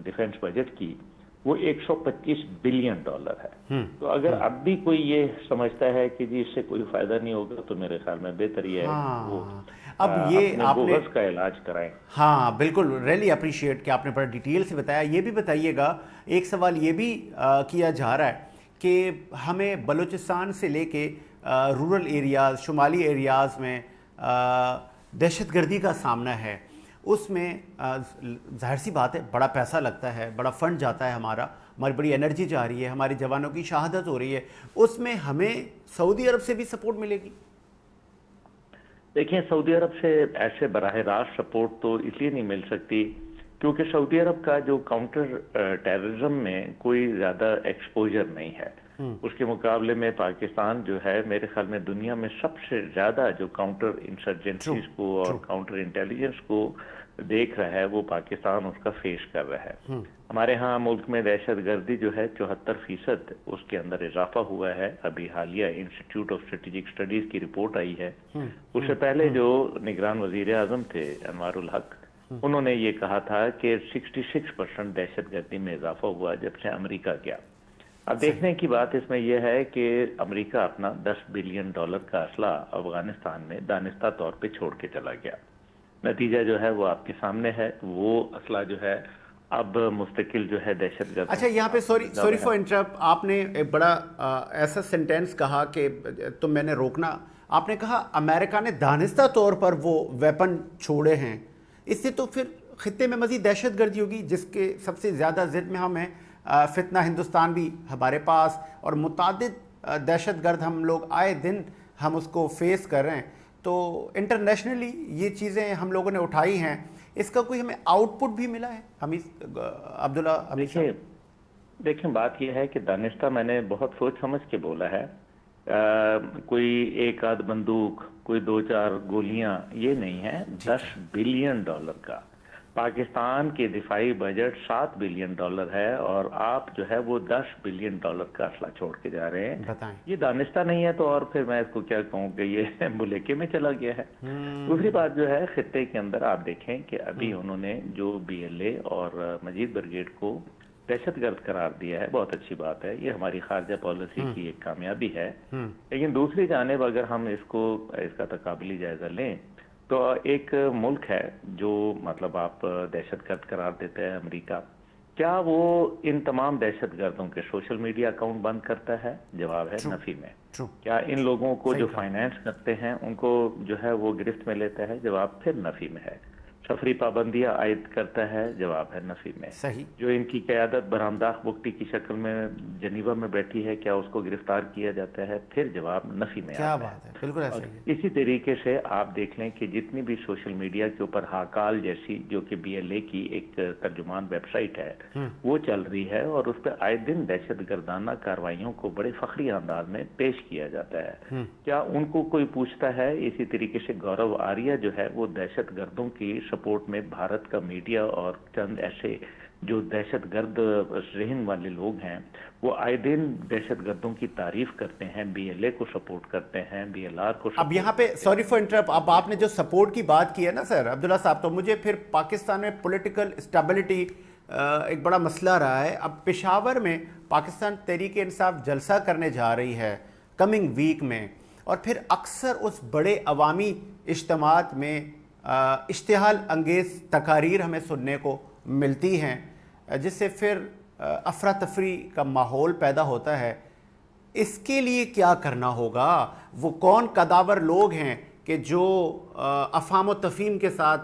डिफेंस बजट की वो 125 बिलियन डॉलर है। तो अगर अब भी कोई ये समझता है कि जी इससे कोई फायदा नहीं होगा तो मेरे ख्याल में बेहतर ये है वो अब ये आपने का इलाज कराएं। हाँ बिल्कुल, रियली अप्रिशिएट कि आपने बड़ा डिटेल से बताया। ये भी बताइएगा, एक सवाल ये भी किया जा रहा है कि हमें बलूचिस्तान से लेके रूरल एरियाज़, शुमाली एरियाज़ में दहशतगर्दी का सामना है, उसमें जाहिर सी बात है बड़ा पैसा लगता है, बड़ा फंड जाता है, हमारी बड़ी एनर्जी जा रही है, हमारे जवानों की शहादत हो रही है, उसमें हमें सऊदी अरब से भी सपोर्ट मिलेगी? देखिए, सऊदी अरब से ऐसे बराह रास्त सपोर्ट तो इसलिए नहीं मिल सकती क्योंकि सऊदी अरब का जो काउंटर टेररिज्म में कोई ज़्यादा एक्सपोजर नहीं है। उसके मुकाबले में पाकिस्तान जो है मेरे ख्याल में दुनिया में सबसे ज़्यादा जो काउंटर इंसर्जेंसीज को और काउंटर इंटेलिजेंस को देख रहा है वो पाकिस्तान उसका फेस कर रहा है। हमारे यहाँ मुल्क में दहशतगर्दी जो है 74% उसके अंदर इजाफा हुआ है। अभी हालिया इंस्टीट्यूट ऑफ स्ट्रेटेजिक स्टडीज की रिपोर्ट आई है। उससे पहले जो निगरान वजीर आजम थे अनवारुल हक, उन्होंने ये कहा था कि 66% दहशतगर्दी में इजाफा हुआ जब से अमेरिका गया। अब देखने की बात इसमें यह है कि अमेरिका अपना 10 बिलियन डॉलर का असला अफगानिस्तान में दानिस्ता तौर पे छोड़ के चला गया। नतीजा जो है वो आपके सामने है। वो असला जो है अब मुस्तकिल जो है दहशतगर्द। अच्छा, यहाँ पे सॉरी फॉर इंटरप्ट, आपने एक बड़ा ऐसा सेंटेंस कहा कि तो मैंने रोकना, आपने कहा अमेरिका ने दानिस्ता तौर पर वो वेपन छोड़े हैं। इससे तो फिर खित्ते में मज़ीद दहशतगर्दी होगी जिसके सबसे ज़्यादा ज़िद में हम हैं। फितना हिंदुस्तान भी हमारे पास और मुतादिद दहशतगर्द हम लोग आए दिन हम उसको फेस कर रहे हैं। तो इंटरनेशनली ये चीज़ें हम लोगों ने उठाई हैं, इसका कोई हमें आउटपुट भी मिला है? अब्दुल्ला, देखिए बात यह है कि दानिस्ता मैंने बहुत सोच समझ के बोला है। कोई एक आध बंदूक, कोई 2-4 गोलियां, ये नहीं है। 10 बिलियन डॉलर का पाकिस्तान के दिफाई बजट 7 बिलियन डॉलर है और आप जो है वो 10 बिलियन डॉलर का असला छोड़ के जा रहे हैं। बताएं। ये दानिस्ता नहीं है तो और फिर मैं इसको क्या कहूँ कि ये मुलेके में चला गया है। दूसरी बात जो है खित्ते के अंदर आप देखें कि अभी उन्होंने जो BLA और मजीद ब्रिगेड को दहशतगर्द करार दिया है, बहुत अच्छी बात है, ये हमारी खारजा पॉलिसी की एक कामयाबी है। लेकिन दूसरी जानिब अगर हम इसका तकाबली जायजा लें तो एक मुल्क है जो मतलब आप दहशतगर्द करार देते हैं अमेरिका, क्या वो इन तमाम दहशतगर्दों के सोशल मीडिया अकाउंट बंद करता है? जवाब है नफी में। क्या इन लोगों को जो फाइनेंस करते हैं उनको जो है वो गिरफ्त में लेता है? जवाब फिर नफी में है। सफरी पाबंदियां आयद करता है? जवाब है नफी में। सही। जो इनकी क़यादत बरामदाह मुफ्ती की शक्ल में जनीवा में बैठी है, क्या उसको गिरफ्तार किया जाता है? फिर जवाब नफी में। क्या बात है, बिल्कुल ऐसा ही है। इसी तरीके से आप देख लें कि जितनी भी सोशल मीडिया के ऊपर हाकाल जैसी, जो कि BLA की एक तर्जुमान वेबसाइट है, वो चल रही है और उस पर आए दिन दहशतगर्दाना कार्रवाइयों को बड़े फखरी अंदाज में पेश किया जाता है। क्या उनको कोई पूछता है? इसी तरीके से गौरव आर्या जो है वो दहशतगर्दों की सपोर्ट में भारत का मीडिया और चंद ऐसे जो दहशतगर्द जहन वाले लोग हैं वो आए दिन दहशतगर्दों की तारीफ करते हैं, BLA को सपोर्ट करते हैं, BLR को अब यहाँ पे सॉरी फॉर इंटरप्ट, अब आपने जो सपोर्ट की बात की है ना सर अब्दुल्ला साहब, तो मुझे फिर पाकिस्तान में पॉलिटिकल स्टेबिलिटी एक बड़ा मसला रहा है। अब पेशावर में पाकिस्तान तहरीक इंसाफ जलसा करने जा रही है कमिंग वीक में, और फिर अक्सर उस बड़े अवामी इज्तिमात में इश्तिहाल अंगेज़ तकारीर हमें सुनने को मिलती हैं जिससे फिर अफरा तफरी का माहौल पैदा होता है। इसके लिए क्या करना होगा? वो कौन कदावर लोग हैं कि जो अफाम व तफहीम के साथ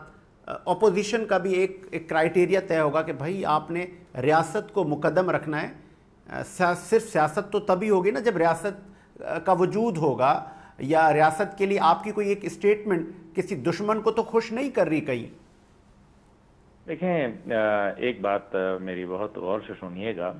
अपोजिशन का भी एक क्राइटेरिया तय होगा कि भाई आपने रियासत को मुकद्दम रखना है। सिर्फ सियासत तो तभी होगी ना जब रियासत का वजूद होगा, या रियासत के लिए आपकी कोई एक स्टेटमेंट किसी दुश्मन को तो खुश नहीं कर रही कहीं। देखें, एक बात मेरी बहुत गौर से सुनिएगा।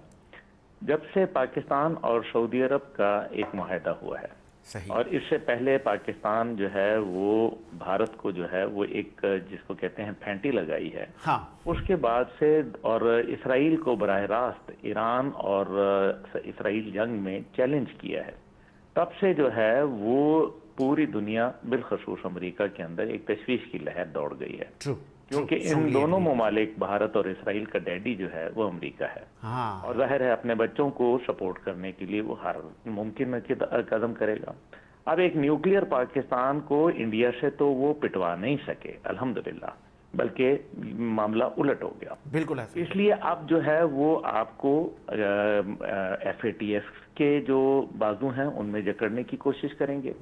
जब से पाकिस्तान और सऊदी अरब का एक मुआहदा हुआ है, सही, और इससे पहले पाकिस्तान जो है वो भारत को जो है वो एक जिसको कहते हैं फैंटी लगाई है। हाँ। उसके बाद से और इसराइल को बराह रास्त ईरान और इसराइल जंग में चैलेंज किया है। तब से जो है वो पूरी दुनिया बिलखसूस अमेरिका के अंदर एक तशवीश की लहर दौड़ गई है। क्योंकि इन दोनों ममालिक भारत और इसराइल का डैडी जो है वो अमेरिका है। हाँ। और जाहिर है अपने बच्चों को सपोर्ट करने के लिए वो हर मुमकिन कदम करेगा। अब एक न्यूक्लियर पाकिस्तान को इंडिया से तो वो पिटवा नहीं सके अल्हम्दुलिल्लाह, बल्कि मामला उलट हो गया। बिल्कुल ऐसा। इसलिए अब जो है वो आपको FATF के जो बाजू हैं उनमें जकड़ने की कोशिश करेंगे,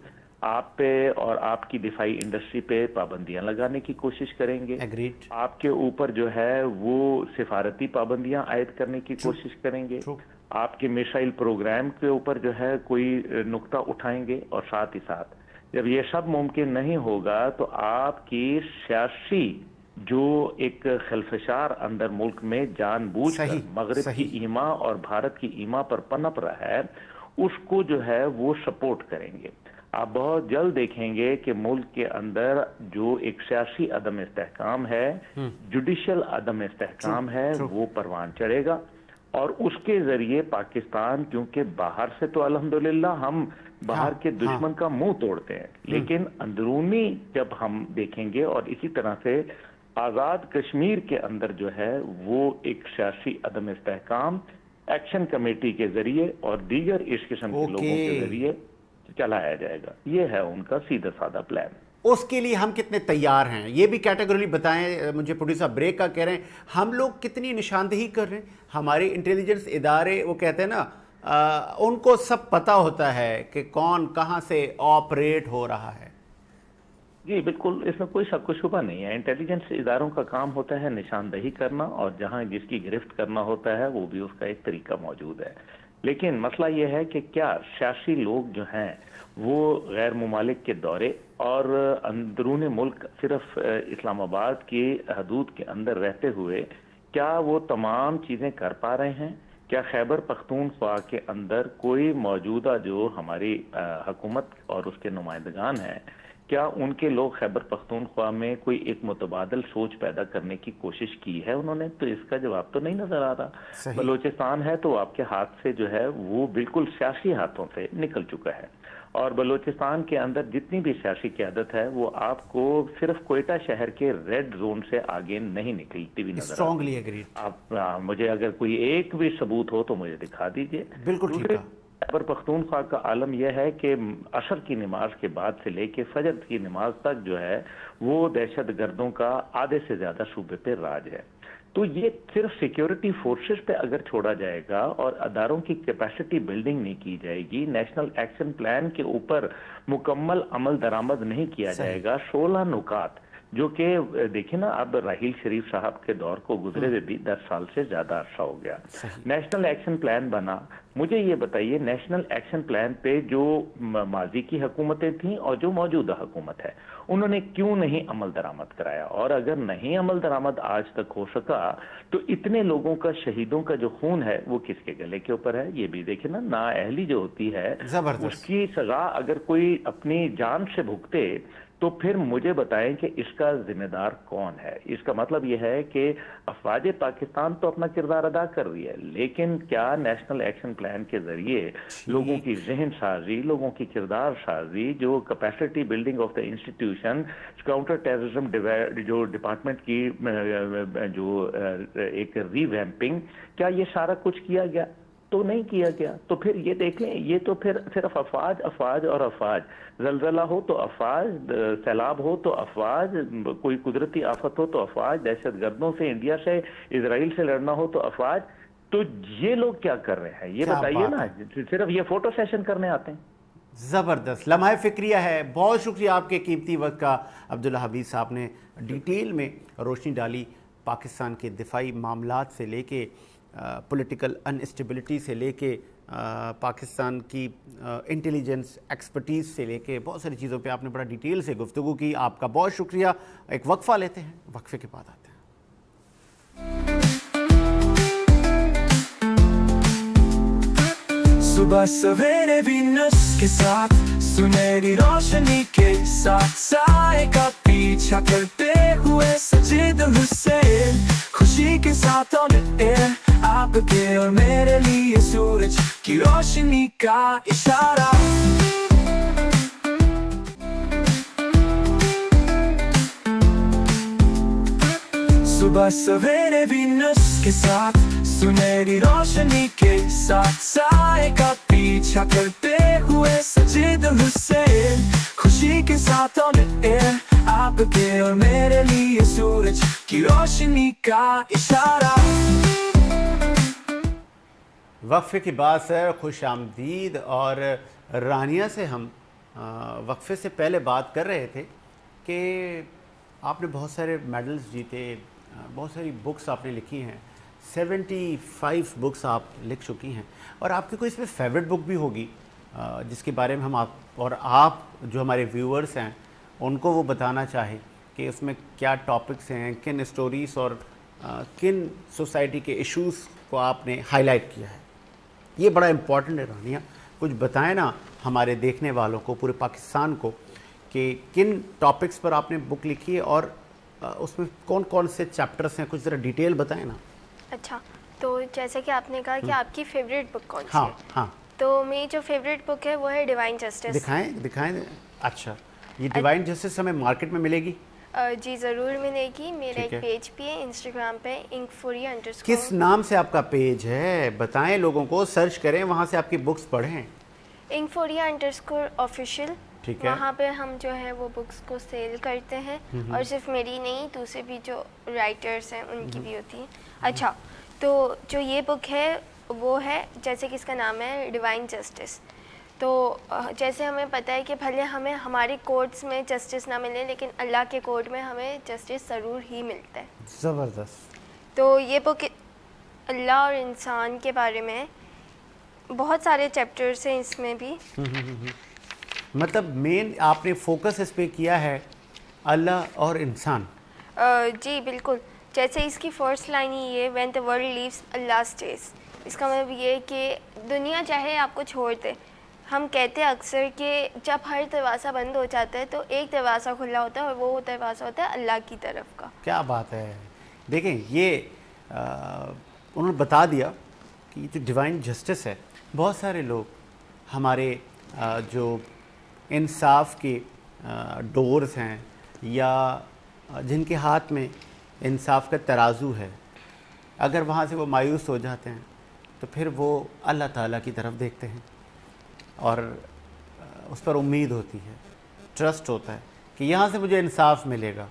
आप पे और आपकी दिफाई इंडस्ट्री पे पाबंदियां लगाने की कोशिश करेंगे। एग्रीड। आपके ऊपर जो है वो सिफारती पाबंदियां आयद करने की कोशिश करेंगे। आपके मिसाइल प्रोग्राम के ऊपर जो है कोई नुक्ता उठाएंगे, और साथ ही साथ जब ये सब मुमकिन नहीं होगा तो आपकी सियासी जो एक खलफशार अंदर मुल्क में जानबूझकर मगरिब की ईमा और भारत की ईमा पर पनप रहा है उसको जो है वो सपोर्ट करेंगे। आप बहुत जल्द देखेंगे कि मुल्क के अंदर जो एक सियासी अदम इस्तेहकाम है, जुडिशल अदम इस्तेहकाम है, वो परवान चढ़ेगा। और उसके जरिए पाकिस्तान, क्योंकि बाहर से तो अल्हम्दुलिल्लाह हम बाहर के दुश्मन का मुंह तोड़ते हैं, लेकिन अंदरूनी जब हम देखेंगे, और इसी तरह से आज़ाद कश्मीर के अंदर जो है वो एक सियासी अदम इस्तेहकाम एक्शन कमेटी के जरिए और दीगर इस किस्म के लोगों के जरिए चलाया जाएगा। ये है उनका सीधा साधा प्लान। उसके लिए हम कितने तैयार हैं ये भी कैटेगरी बताएं मुझे। प्रोड्यूसर ब्रेक का कह रहे हैं, हम लोग कितनी निशानदेही कर रहे हैं? हमारे इंटेलिजेंस इदारे वो कहते हैं ना उनको सब पता होता है कि कौन कहां से ऑपरेट हो रहा है। जी बिल्कुल, इसमें कोई शक शुबा नहीं है। इंटेलिजेंस इदारों का काम होता है निशानदेही करना, और जहां जिसकी गिरफ्त करना होता है वो भी उसका एक तरीका मौजूद है। लेकिन मसला यह है कि क्या सियासी लोग जो हैं वो गैर मुमालिक के दौरे और अंदरून मुल्क सिर्फ इस्लामाबाद की हदूद के अंदर रहते हुए क्या वो तमाम चीज़ें कर पा रहे हैं? क्या खैबर पख्तूनख्वा के अंदर कोई मौजूदा जो हमारी हुकूमत और उसके नुमाइंदगान हैं, क्या उनके लोग खैबर पख्तूनख्वा में कोई एक मुतबादल सोच पैदा करने की कोशिश की है उन्होंने? तो इसका जवाब तो नहीं नजर आ रहा। बलोचिस्तान है तो आपके हाथ से जो है वो बिल्कुल सियासी हाथों से निकल चुका है। और बलूचिस्तान के अंदर जितनी भी सियासी क़यादत है वो आपको सिर्फ कोयटा शहर के रेड जोन से आगे नहीं निकलती हुई नजर स्ट्रांगली एग्रीड। आप मुझे अगर कोई एक भी सबूत हो तो मुझे दिखा दीजिए। बिल्कुल ठीक है। खैबर पख्तूनख्वा का आलम यह है कि असर की नमाज के बाद से लेके फजर की नमाज तक जो है वो दहशत गर्दों का आधे से ज्यादा सूबे पे राज है। तो ये सिर्फ सिक्योरिटी फोर्सेस पे अगर छोड़ा जाएगा और अदारों की कैपेसिटी बिल्डिंग नहीं की जाएगी, नेशनल एक्शन प्लान के ऊपर मुकम्मल अमल दरामद नहीं किया जाएगा, 16 नुकात जो कि देखिए ना, अब राहील शरीफ साहब के दौर को गुजरे हुए भी 10 साल से ज्यादा अरसा हो गया। नेशनल एक्शन प्लान बना, मुझे ये बताइए नेशनल एक्शन प्लान पे जो माजी की हुकूमतें थीं और जो मौजूदा हुकूमत है उन्होंने क्यों नहीं अमल दरामद कराया? और अगर नहीं अमल दरामद आज तक हो सका तो इतने लोगों का, शहीदों का जो खून है वो किसके गले के ऊपर है? ये भी देखिए ना, नाअहली जो होती है उसकी सजा अगर कोई अपनी जान से भुगते तो फिर मुझे बताएं कि इसका जिम्मेदार कौन है। इसका मतलब यह है कि अफवाज पाकिस्तान तो अपना किरदार अदा कर रही है, लेकिन क्या नेशनल एक्शन प्लान के जरिए लोगों की जहन साजी, लोगों की किरदार साजी, जो capacity building of the institution, counter terrorism जो डिपार्टमेंट की जो एक रीवैम्पिंग, क्या ये सारा कुछ किया गया? तो नहीं किया गया। तो फिर ये देख लें, ये तो फिर सिर्फ अफवाज अफवाज और अफवाज, जलजला हो तो अफवाज, सैलाब हो तो अफवाज, कोई कुदरती आफत हो तो अफवाज, दहशत गर्दों से, इंडिया से, इजराइल से लड़ना हो तो अफवाज। तो ये लोग क्या कर रहे हैं ये बताइए ना, सिर्फ ये फोटो सेशन करने आते हैं। ज़बरदस्त लम्हा फिक्रिया है। बहुत शुक्रिया आपके कीमती वक्त का अब्दुल्ला हबीब साहब ने डिटेल में रोशनी डाली पाकिस्तान के दिफाई मामलात से लेके पॉलिटिकल अनस्टेबिलिटी से लेके पाकिस्तान की इंटेलिजेंस एक्सपर्टीज़ से लेके बहुत सारी चीज़ों पे आपने बड़ा डिटेल से गुफ्तगू की। आपका बहुत शुक्रिया। एक वक्फ़ा लेते हैं, वक्फ़े के बाद आते हैं। सुबह सवेरे वीनस के साथ, सुनहरी रोशनी के साथ, साए का पीछा करते हुए सजीद हुसैन, खुशी के साथ ऑन एयर, आपके और मेरे लिए सूरज की रोशनी का इशारा। सुबह सवेरे वीनस के साथ, सुनहरी रोशनी के साथ, साए का पीछा करते हुए सजीद हुसैन, खुशी के साथ ऑन एयर, आपके और मेरे लिए सूरज की रोशनी का इशारा। वक्फ़े के बाद सर खुश आमदीद। और रानिया से हम वक्फ़े से पहले बात कर रहे थे कि आपने बहुत सारे मेडल्स जीते, बहुत सारी बुक्स आपने लिखी हैं, 75 बुक्स आप लिख चुकी हैं, और आपकी कोई इसमें फेवरेट बुक भी होगी जिसके बारे में हम आप जो हमारे व्यूअर्स हैं उनको वो बताना चाहें कि उसमें क्या टॉपिक्स हैं, किन स्टोरीज़ और किन सोसाइटी के इश्यूज़ को आपने हाईलाइट किया है। ये बड़ा इम्पॉर्टेंट है रानिया, कुछ बताएं ना हमारे देखने वालों को, पूरे पाकिस्तान को, कि किन टॉपिक्स पर आपने बुक लिखी है और उसमें कौन कौन से चैप्टर्स हैं, कुछ ज़रा डिटेल बताएं ना। अच्छा, तो जैसे कि आपने कहा कि आपकी फेवरेट बुक कौन सी है? हाँ, तो मेरी जो फेवरेट बुक है वो है डिवाइन जस्टिस। दिखाएं। अच्छा, ये डिवाइन जस्टिस हमें मार्केट में मिलेगी? जी ज़रूर मिलेगी। मेरा एक पेज भी है इंस्टाग्राम पे, इंकफोरिया_। किस नाम से आपका पेज है बताएं, लोगों को सर्च करें, वहाँ से आपकी बुक्स पढ़ें। इंकफोरिया_ऑफिशियल, ठीक है। वहाँ पे हम जो है वो बुक्स को सेल करते हैं, और सिर्फ मेरी नहीं, दूसरे भी जो राइटर्स हैं उनकी भी होती है। अच्छा, तो जो ये बुक है वो है, जैसे कि इसका नाम है डिवाइन जस्टिस। तो जैसे हमें पता है कि भले हमें हमारे कोर्ट्स में जस्टिस ना मिले, लेकिन अल्लाह के कोर्ट में हमें जस्टिस ज़रूर ही मिलता है। ज़बरदस्त। तो ये बुक अल्लाह और इंसान के बारे में, बहुत सारे चैप्टर्स हैं इसमें भी। मतलब मेन आपने फोकस इस पे किया है अल्लाह और इंसान। जी बिल्कुल। जैसे इसकी फर्स्ट लाइन ही है, when the world leaves Allah stage. इसका मतलब ये है कि दुनिया चाहे आपको छोड़ दे, हम कहते हैं अक्सर कि जब हर दरवाज़ा बंद हो जाता है तो एक दरवाज़ा खुला होता है, और वो दरवाज़ा होता है अल्लाह की तरफ का। क्या बात है। देखें, ये उन्होंने बता दिया कि जो डिवाइन जस्टिस है, बहुत सारे लोग हमारे जो इंसाफ के डोर्स हैं या जिनके हाथ में इंसाफ का तराजू है, अगर वहाँ से वो मायूस हो जाते हैं तो फिर वो अल्लाह ताला की तरफ देखते हैं और उस पर उम्मीद होती है, ट्रस्ट होता है कि यहाँ से मुझे इंसाफ मिलेगा,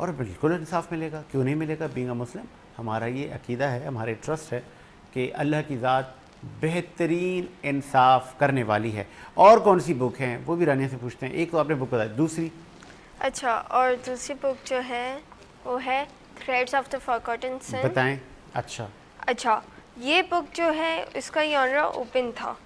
और बिल्कुल इंसाफ मिलेगा, क्यों नहीं मिलेगा। बीइंग अ मुस्लिम हमारा ये अकीदा है, हमारे ट्रस्ट है कि अल्लाह की ज़ात बेहतरीन इंसाफ करने वाली है। और कौन सी बुक हैं वो भी रानिया से पूछते हैं। एक तो आपने बुक बताई, दूसरी? अच्छा, और दूसरी बुक जो है वो है थ्रेड्स ऑफ द फॉरगॉटन सन। बताएं। अच्छा, ये बुक जो है इसका जॉनरा ओपन था।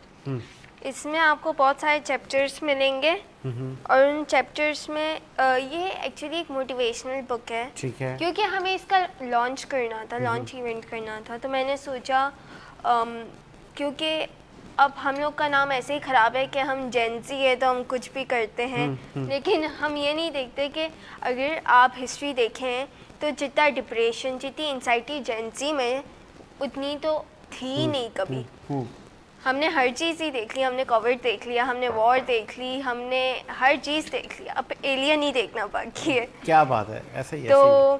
इसमें आपको बहुत सारे चैप्टर्स मिलेंगे और उन चैप्टर्स में ये एक्चुअली एक मोटिवेशनल बुक है। ठीक है। क्योंकि हमें इसका लॉन्च करना था, लॉन्च इवेंट करना था, तो मैंने सोचा क्योंकि अब हम लोग का नाम ऐसे ही ख़राब है कि हम जेंजी है तो हम कुछ भी करते हैं, लेकिन हम ये नहीं देखते कि अगर आप हिस्ट्री देखें तो जितना डिप्रेशन, जितनी एंजाइटी जेंजी में उतनी तो थी नहीं कभी। हमने हर चीज़ ही देख ली, हमने कोविड देख लिया, हमने वॉर देख ली, हमने हर चीज़ देख लिया, अब एलियन ही देखना बाकी है। क्या बात है, ऐसे ही। तो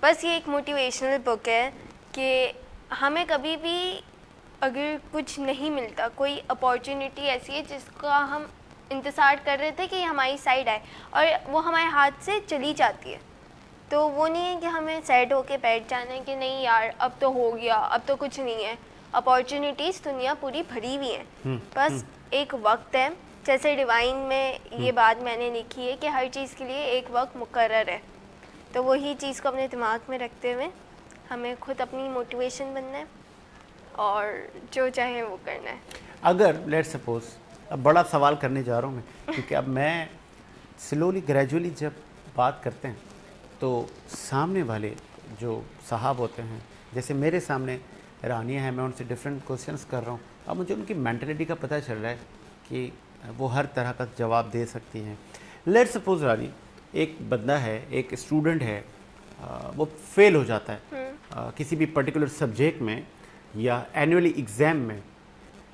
बस ये एक मोटिवेशनल बुक है कि हमें कभी भी अगर कुछ नहीं मिलता, कोई अपॉर्चुनिटी ऐसी है जिसका हम इंतज़ार कर रहे थे कि हमारी साइड आए और वो हमारे हाथ से चली जाती है, तो वो नहीं है कि हमें सैड होके बैठ जाना है कि नहीं यार अब तो हो गया, अब तो कुछ नहीं है। अपॉर्चुनिटीज़ दुनिया पूरी भरी हुई है, बस एक वक्त है। जैसे डिवाइन में ये बात मैंने लिखी है कि हर चीज़ के लिए एक वक्त मुकर्रर है, तो वही चीज़ को अपने दिमाग में रखते हुए हमें खुद अपनी मोटिवेशन बनना है और जो चाहे वो करना है। अगर लेट सपोज, अब बड़ा सवाल करने जा रहा हूँ मैं, क्योंकि अब मैं स्लोली ग्रेजुअली जब बात करते हैं तो सामने वाले जो साहब होते हैं, जैसे मेरे सामने रानिया है, मैं उनसे डिफरेंट क्वेश्चंस कर रहा हूँ, अब मुझे उनकी मेंटलिटी का पता चल रहा है कि वो हर तरह का जवाब दे सकती हैं। लेट सपोज रानी, एक बंदा है, एक स्टूडेंट है, वो फेल हो जाता है किसी भी पर्टिकुलर सब्जेक्ट में या एनुअली एग्ज़ाम में,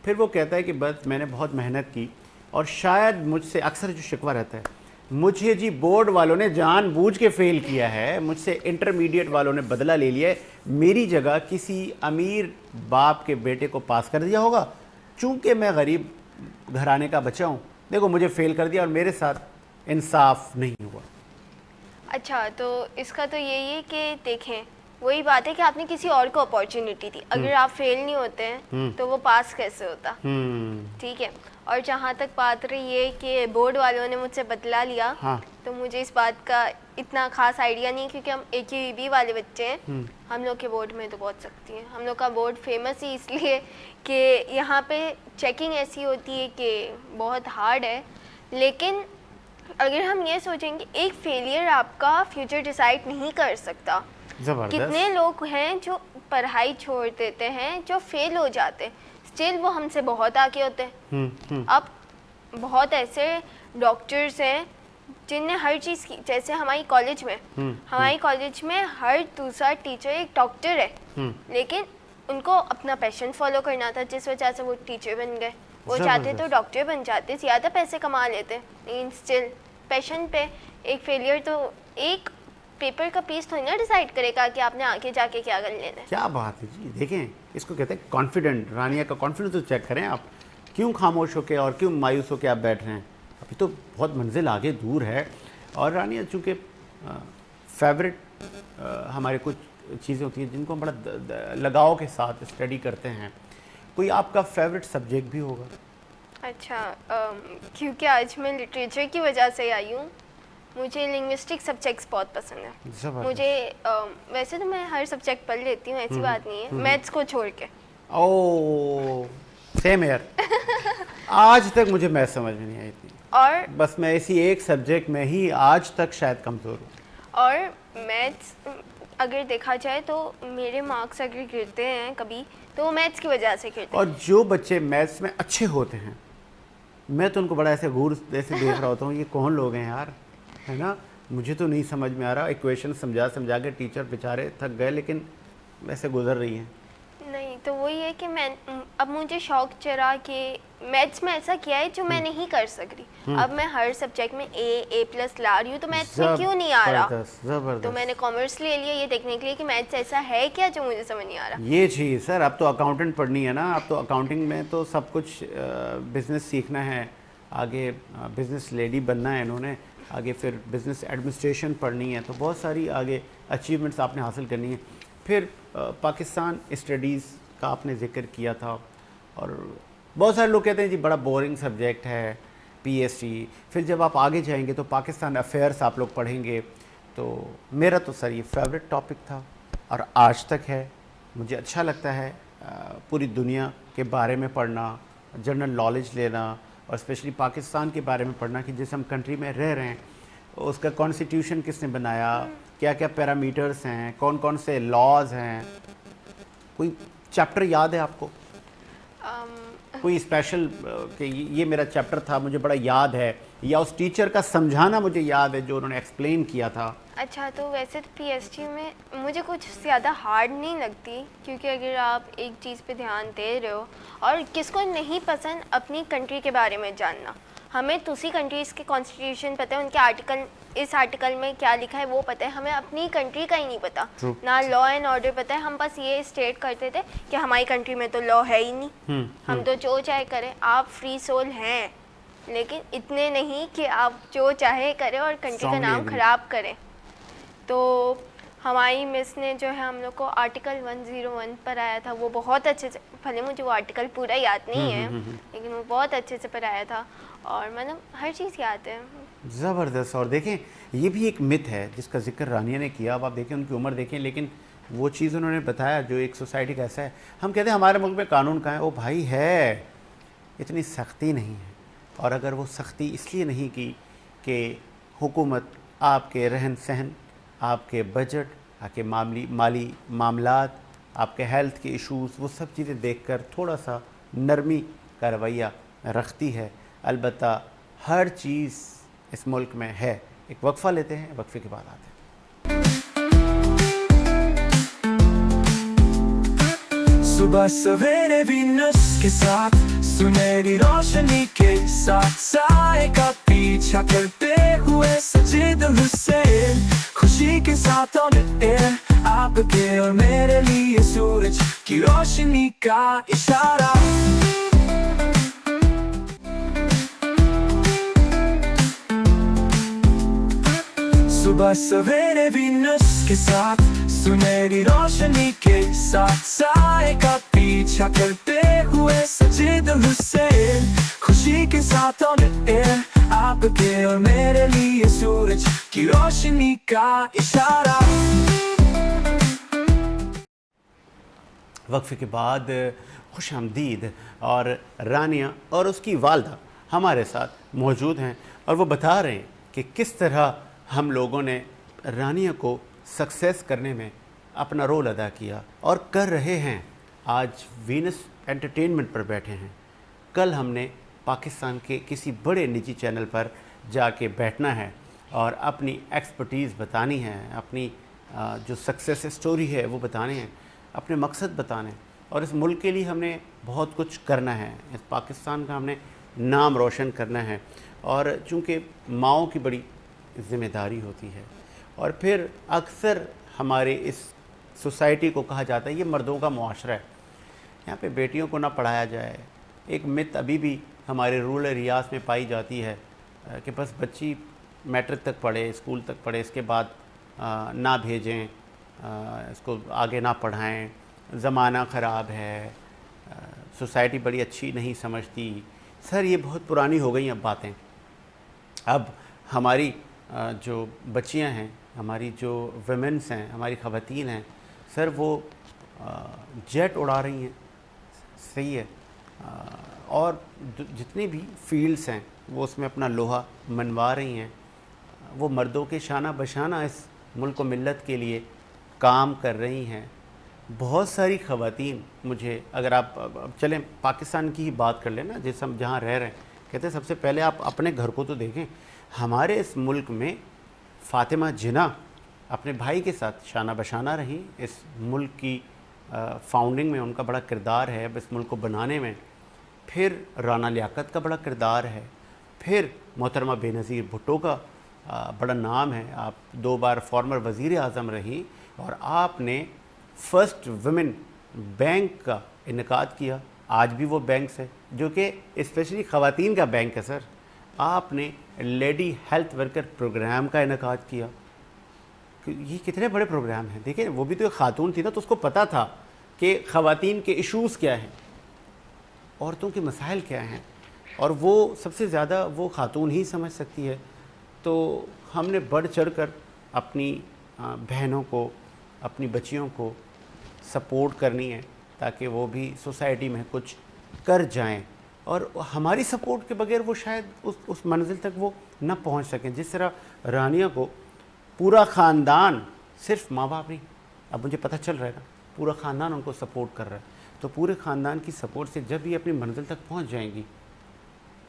फिर वो कहता है कि बस मैंने बहुत मेहनत की और शायद मुझसे, अक्सर जो शिकवा रहता है, मुझे जी बोर्ड वालों ने जानबूझ के फ़ेल किया है, मुझसे इंटरमीडिएट वालों ने बदला ले लिया है, मेरी जगह किसी अमीर बाप के बेटे को पास कर दिया होगा, चूँकि मैं गरीब घराने का बच्चा हूँ, देखो मुझे फ़ेल कर दिया और मेरे साथ इंसाफ नहीं हुआ। अच्छा, तो इसका तो यही है कि देखें, वही बात है कि आपने किसी और को अपॉर्चुनिटी दी, अगर आप फेल नहीं होते हैं तो वो पास कैसे होता। ठीक है। और जहाँ तक बात रही है कि बोर्ड वालों ने मुझसे बदला लिया, हाँ। तो मुझे इस बात का इतना खास आइडिया नहीं, क्योंकि हम AQEB वाले बच्चे हैं। हम लोग के बोर्ड में तो बहुत सख्ती है। हम लोग का बोर्ड फेमस ही इसलिए कि यहाँ पे चेकिंग ऐसी होती है कि बहुत हार्ड है, लेकिन अगर हम ये सोचेंगे एक फेलियर आपका फ्यूचर डिसाइड नहीं कर सकता। कितने लोग हैं जो पढ़ाई छोड़ देते हैं, जो फेल हो जाते हैं, स्टिल वो हमसे बहुत आगे होते हैं। अब बहुत ऐसे डॉक्टर्स हैं जिनने हर चीज़ की, जैसे हमारी कॉलेज में हर दूसरा टीचर एक डॉक्टर है, लेकिन उनको अपना पैशन फॉलो करना था, जिस वजह से वो टीचर बन गए। वो चाहते तो डॉक्टर बन जाते, ज़्यादा पैसे कमा लेते, लेकिन स्टिल पैशन पे एक फेलियर तो एक पेपर का पीस थोड़ी ना डिसाइड करेगा कि आपने आगे जाके क्या कर लेना है। क्या बात है जी, देखें इसको कहते हैं कॉन्फिडेंट। रानिया का कॉन्फिडेंस तो चेक करें आप, क्यों खामोश होके और क्यों मायूस होके आप बैठ रहे हैं, अभी तो बहुत मंजिल आगे दूर है। और रानिया चूँकि फेवरेट हमारे कुछ चीज़ें होती हैं जिनको हम बड़ा लगाव के साथ स्टडी करते हैं, कोई आपका फेवरेट सब्जेक्ट भी होगा? अच्छा, क्योंकि आज मैं लिटरेचर की वजह से आई हूँ, मुझे लिंग्विस्टिक सब्जेक्ट्स बहुत पसंद है। मुझे वैसे तो मैं हर सब्जेक्ट पढ़ लेती हूँ, ऐसी बात नहीं है, मैथ्स को छोड़ के। ओह सेम यार। आज तक मुझे मैथ समझ में नहीं आई थी, और बस मैं इसी एक सब्जेक्ट में ही आज तक शायद कमज़ोर हूँ। और मैथ्स अगर देखा जाए तो मेरे मार्क्स अगर गिरते हैं कभी, तो वो मैथ्स की वजह से गिरते हैं। और जो बच्चे मैथ्स में अच्छे होते हैं, मैं तो उनको बड़ा ऐसे गौर ऐसे देख रहा होता हूँ, ये कौन लोग हैं यार, है ना, मुझे तो नहीं समझ में आ रहा। इक्वेशन समझा के टीचर बेचारे थक गए, लेकिन वैसे गुजर रही हैं। नहीं, तो वही है कि मैं अब मुझे शौक चढ़ा कि मैथ्स में ऐसा किया है जो मैं नहीं कर सक रही। अब मैं हर सब्जेक्ट में A+ ला रही हूँ, तो मैथ्स में क्यों नहीं आ रहा? जबरदस्त। तो मैंने कॉमर्स ले लिया ये देखने के लिए कि मैथ्स ऐसा है क्या जो मुझे समझ नहीं आ रहा। ये चीज़ सर, अब तो अकाउंटेंट पढ़नी है ना, अब तो अकाउंटिंग में तो सब कुछ बिजनेस सीखना है, आगे बिजनेस लेडी बनना है इन्होंने, आगे फिर बिजनेस एडमिनिस्ट्रेशन पढ़नी है, तो बहुत सारी आगे अचीवमेंट्स आपने हासिल करनी है। फिर पाकिस्तान स्टडीज़ का आपने जिक्र किया था, और बहुत सारे लोग कहते हैं जी बड़ा बोरिंग सब्जेक्ट है PhD। फिर जब आप आगे जाएंगे तो पाकिस्तान अफेयर्स आप लोग पढ़ेंगे, तो मेरा तो सर ये फेवरेट टॉपिक था और आज तक है। मुझे अच्छा लगता है पूरी दुनिया के बारे में पढ़ना, जनरल नॉलेज लेना, और स्पेशली पाकिस्तान के बारे में पढ़ना कि जिस हम कंट्री में रह रहे हैं उसका कॉन्स्टिट्यूशन किसने बनाया, क्या क्या पैरामीटर्स हैं, कौन कौन से लॉज हैं। कोई चैप्टर याद है आपको? कोई स्पेशल कि ये मेरा चैप्टर था, मुझे बड़ा याद है, या उस टीचर का समझाना मुझे याद है जो उन्होंने एक्सप्लेन किया था? अच्छा, तो वैसे तो PhD में मुझे कुछ ज़्यादा हार्ड नहीं लगती, क्योंकि अगर आप एक चीज़ पे ध्यान दे रहे हो, और किसको नहीं पसंद अपनी कंट्री के बारे में जानना। हमें दूसरी कंट्रीज़ के कॉन्स्टिट्यूशन पता है, उनके आर्टिकल, इस आर्टिकल में क्या लिखा है वो पता है, हमें अपनी कंट्री का ही नहीं पता। ना लॉ एंड ऑर्डर पता है। हम बस ये स्टेट करते थे कि हमारी कंट्री में तो लॉ है ही नहीं, हम तो जो चाहे करें। आप फ्री सोल हैं, लेकिन इतने नहीं कि आप जो चाहे करें और कंट्री का नाम ख़राब करें। तो हमारी मिस ने जो है हम लोग को आर्टिकल 101 पर आया था, वो बहुत अच्छे से, भले मुझे वो आर्टिकल पूरा याद नहीं है, लेकिन वो बहुत अच्छे से पढ़ाया था, और मतलब हर चीज़ याद है। ज़बरदस्त। और देखें, ये भी एक मिथ है जिसका जिक्र रानिया ने किया। अब आप देखें, उनकी उम्र देखें, लेकिन वो चीज़ उन्होंने बताया जो एक सोसाइटी का ऐसा है। हम कहते हैं हमारे मुल्क में कानून कहाँ है? ओ भाई है, इतनी सख्ती नहीं है। और अगर वो सख्ती इसलिए नहीं की कि हुकूमत आपके रहन सहन, आपके बजट, आपके माली मामलात, आपके हेल्थ के इश्यूज़, वो सब चीज़ें देखकर थोड़ा सा नरमी का रवैया रखती है। अलबत्ता हर चीज़ इस मुल्क में है। एक वक्फ़ा लेते हैं, वक्फ़े के बाद आते हैं। सुबह सवेरे वीनस के साथ, सुनहरी रोशनी के साथ, साए का पीछा करते हुए सजीद हुसैन, खुशी के साथ ऑन एयर, आपके और मेरे लिए सूरज की रोशनी का इशारा। सुबह सवेरे वीनस के साथ, सुनहरी रोशनी के साथ, साए का पीछा करते हुए सजीद हुसैन, खुशी के साथ ऑन एयर, आपके और मेरे लिए सूरज की रोशनी का इशारा। वक्फे के बाद खुश आमदीद, और रानिया और उसकी वालदा हमारे साथ मौजूद हैं, और वो बता रहे हैं कि किस तरह हम लोगों ने रानिया को सक्सेस करने में अपना रोल अदा किया और कर रहे हैं। आज वीनस एंटरटेनमेंट पर बैठे हैं, कल हमने पाकिस्तान के किसी बड़े निजी चैनल पर जाके बैठना है और अपनी एक्सपर्टीज़ बतानी है, अपनी जो सक्सेस स्टोरी है वो बताने हैं, अपने मकसद बताने, और इस मुल्क के लिए हमने बहुत कुछ करना है, इस पाकिस्तान का हमने नाम रोशन करना है। और चूँकि माँओं की बड़ी ज़िम्मेदारी होती है, और फिर अक्सर हमारे इस सोसाइटी को कहा जाता है ये मर्दों का मुआशरा है, यहाँ पे बेटियों को ना पढ़ाया जाए। एक मिथ अभी भी हमारे रूरल एरियाज़ में पाई जाती है कि बस बच्ची मैट्रिक तक पढ़े, स्कूल तक पढ़े, इसके बाद ना भेजें, इसको आगे ना पढ़ाएं, ज़माना ख़राब है, सोसाइटी बड़ी अच्छी नहीं समझती। सर ये बहुत पुरानी हो गई अब बातें। अब हमारी जो बच्चियां हैं, हमारी जो वुमेन्स हैं, हमारी ख़वातीन हैं, सर वो जेट उड़ा रही हैं, सही है, और जितनी भी फील्ड्स हैं वो उसमें अपना लोहा मनवा रही हैं। वो मर्दों के शाना बशाना इस मुल्क व मिल्लत के लिए काम कर रही हैं। बहुत सारी ख़वातीन, मुझे अगर आप चलें पाकिस्तान की ही बात कर लें ना, जिस हम जहाँ रह रहे हैं, कहते हैं सबसे पहले आप अपने घर को तो देखें। हमारे इस मुल्क में फ़ातिमा जिन्ना अपने भाई के साथ शाना बशाना रही, इस मुल्क की फाउंडिंग में उनका बड़ा किरदार है, इस मुल्क को बनाने में। फिर राना लियाकत का बड़ा किरदार है, फिर मोहतरमा बेनज़ीर भुट्टो का बड़ा नाम है। आप 2 बार फॉर्मर वज़ीर आज़म रही और आपने फर्स्ट वुमेन बैंक का इनकाद किया। आज भी वो बैंक है जो कि स्पेशली ख़वातीन का बैंक है सर। आपने लेडी हेल्थ वर्कर प्रोग्राम का इनकाद किया। ये कितने बड़े प्रोग्राम हैं। देखिए वो भी तो एक खातून थी ना, तो उसको पता था कि ख़वातीन के इश्यूज़ क्या हैं, औरतों के मसाइल क्या हैं, और वो सबसे ज़्यादा वो खातून ही समझ सकती है। तो हमने बढ़ चढ़ कर अपनी बहनों को, अपनी बच्चियों को सपोर्ट करनी है ताकि वो भी सोसाइटी में कुछ कर जाएं, और हमारी सपोर्ट के बगैर वो शायद उस मंजिल तक वो न पहुंच सकें। जिस तरह रानिया को पूरा ख़ानदान, सिर्फ माँ बाप नहीं, अब मुझे पता चल रहा है ना, पूरा ख़ानदान उनको सपोर्ट कर रहा है। तो पूरे ख़ानदान की सपोर्ट से जब भी अपनी मंजिल तक पहुंच जाएंगी,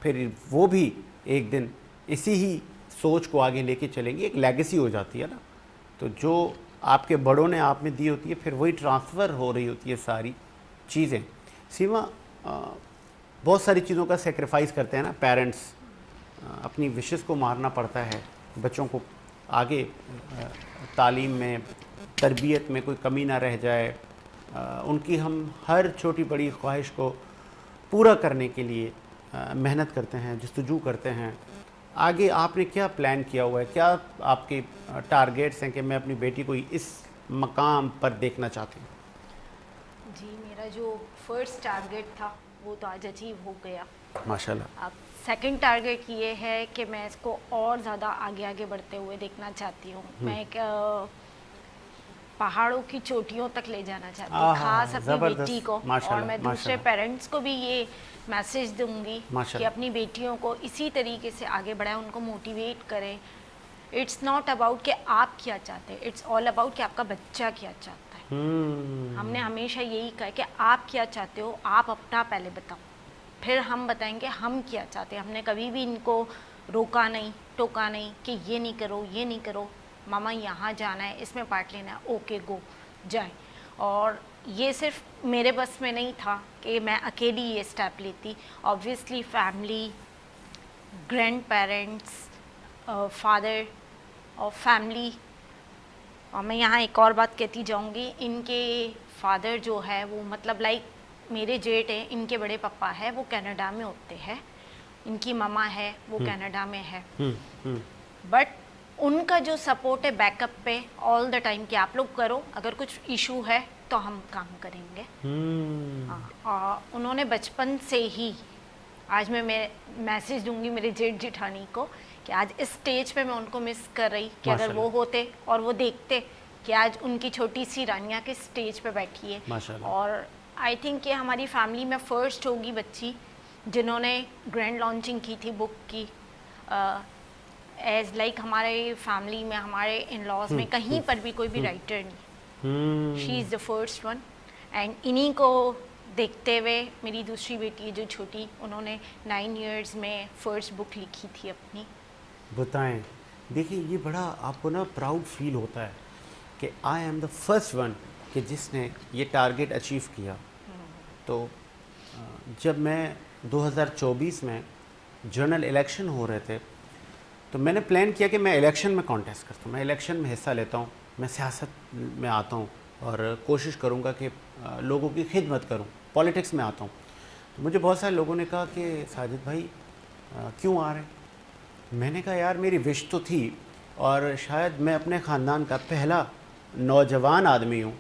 फिर वो भी एक दिन इसी ही सोच को आगे लेके चलेंगी। एक लेगेसी हो जाती है ना, तो जो आपके बड़ों ने आप में दी होती है, फिर वही ट्रांसफ़र हो रही होती है सारी चीज़ें। सीमा, बहुत सारी चीज़ों का सेक्रीफाइस करते हैं ना पेरेंट्स, अपनी विशेस को मारना पड़ता है बच्चों को आगे तालीम में, तरबियत में कोई कमी ना रह जाए। उनकी हम हर छोटी बड़ी ख्वाहिश को पूरा करने के लिए मेहनत करते हैं, जस्तजू करते हैं। आगे आपने क्या प्लान किया हुआ है, क्या आपके टारगेट्स हैं कि मैं अपनी बेटी को इस मकाम पर देखना चाहती हूँ? जी, मेरा जो फर्स्ट टारगेट था वो तो आज अचीव हो गया माशाल्लाह। अब सेकंड टारगेट ये है कि मैं इसको और ज़्यादा आगे आगे बढ़ते हुए देखना चाहती हूँ। मैं एक पहाड़ों की चोटियों तक ले जाना चाहती हूँ, खास अपनी बेटी को। और मैं दूसरे पेरेंट्स को भी ये मैसेज दूंगी कि अपनी बेटियों को इसी तरीके से आगे बढ़ाएं, उनको मोटिवेट करें। इट्स नॉट अबाउट कि आप क्या चाहते हैं, इट्स ऑल अबाउट कि आपका बच्चा क्या चाहता है। हमने हमेशा यही कहा कि आप क्या चाहते हो, आप अपना पहले बताओ, फिर हम बताएंगे हम क्या चाहते हैं। हमने कभी भी इनको रोका नहीं, टोका नहीं कि ये नहीं करो, ये नहीं करो, मामा यहाँ जाना है, इसमें पार्ट लेना है, ओके गो जाए। और ये सिर्फ मेरे बस में नहीं था कि मैं अकेली ये स्टेप लेती। Obviously family, grand parents, father और फैमिली। और मैं यहाँ एक और बात कहती जाऊँगी, इनके फादर जो है वो मतलब लाइक मेरे जेठ हैं, इनके बड़े पापा है वो कनाडा में होते हैं, इनकी ममा है वो कनाडा में है। बट उनका जो सपोर्ट है बैकअप पे ऑल द टाइम कि आप लोग करो, अगर कुछ इशू है तो हम काम करेंगे। और उन्होंने बचपन से ही, आज मैं मैसेज दूंगी मेरे जेठ जिठानी को कि आज इस स्टेज पे मैं उनको मिस कर रही कि अगर वो होते और वो देखते कि आज उनकी छोटी सी रानिया के स्टेज पे बैठी है। और आई थिंक ये हमारी फैमिली में फर्स्ट होगी बच्ची जिन्होंने ग्रैंड लॉन्चिंग की थी बुक की। एज लाइक हमारे फैमिली में, हमारे इन लॉज में कहीं पर भी कोई भी राइटर नहीं, she is the first one. And इन्हीं को देखते हुए मेरी दूसरी बेटी जो छोटी, उन्होंने 9 इयर्स में फर्स्ट बुक लिखी थी अपनी। बताएं, देखिए ये बड़ा आपको ना प्राउड फील होता है कि I am the first one कि जिसने ये टारगेट अचीव किया। तो जब मैं 2024 में जनरल इलेक्शन हो रहे थे तो मैंने प्लान किया कि मैं इलेक्शन में कॉन्टेस्ट करता हूँ, मैं इलेक्शन में हिस्सा लेता हूँ, मैं सियासत में आता हूँ और कोशिश करूँगा कि लोगों की खिदमत करूँ, पॉलिटिक्स में आता हूँ। तो मुझे बहुत सारे लोगों ने कहा कि साजिद भाई क्यों आ रहे हैं? मैंने कहा यार मेरी विश तो थी, और शायद मैं अपने ख़ानदान का पहला नौजवान आदमी हूँ,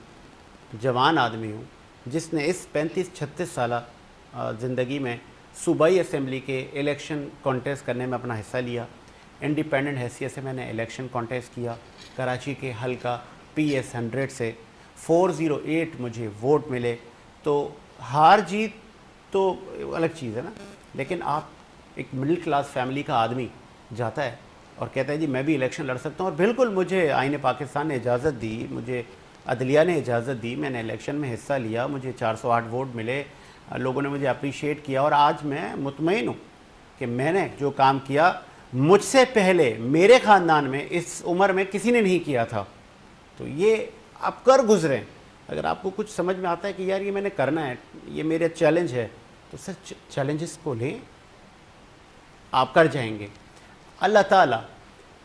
जवान आदमी हूँ जिसने इस 35-36 साल ज़िंदगी में सूबाई असम्बली के इलेक्शन कॉन्टेस्ट करने में अपना हिस्सा लिया। इंडिपेंडेंट हैसियत से मैंने इलेक्शन कॉन्टेस्ट किया कराची के हल्का PS 100 से 408 मुझे वोट मिले। तो हार जीत तो अलग चीज़ है ना, लेकिन आप एक मिडिल क्लास फैमिली का आदमी जाता है और कहता है जी मैं भी इलेक्शन लड़ सकता हूँ। और बिल्कुल मुझे आईन पाकिस्तान ने इजाज़त दी, मुझे अदलिया ने इजाज़त दी, मैंने इलेक्शन में हिस्सा लिया, मुझे 408 वोट मिले, लोगों ने मुझे अप्रिशिएट किया। और आज मैं मुतमईन हूँ कि मैंने जो काम किया मुझसे पहले मेरे ख़ानदान में इस उम्र में किसी ने नहीं किया था। तो ये आप कर गुज़रें अगर आपको कुछ समझ में आता है कि यार ये मैंने करना है, ये मेरा चैलेंज है, तो सर चैलेंजेस को लें, आप कर जाएंगे। अल्लाह ताला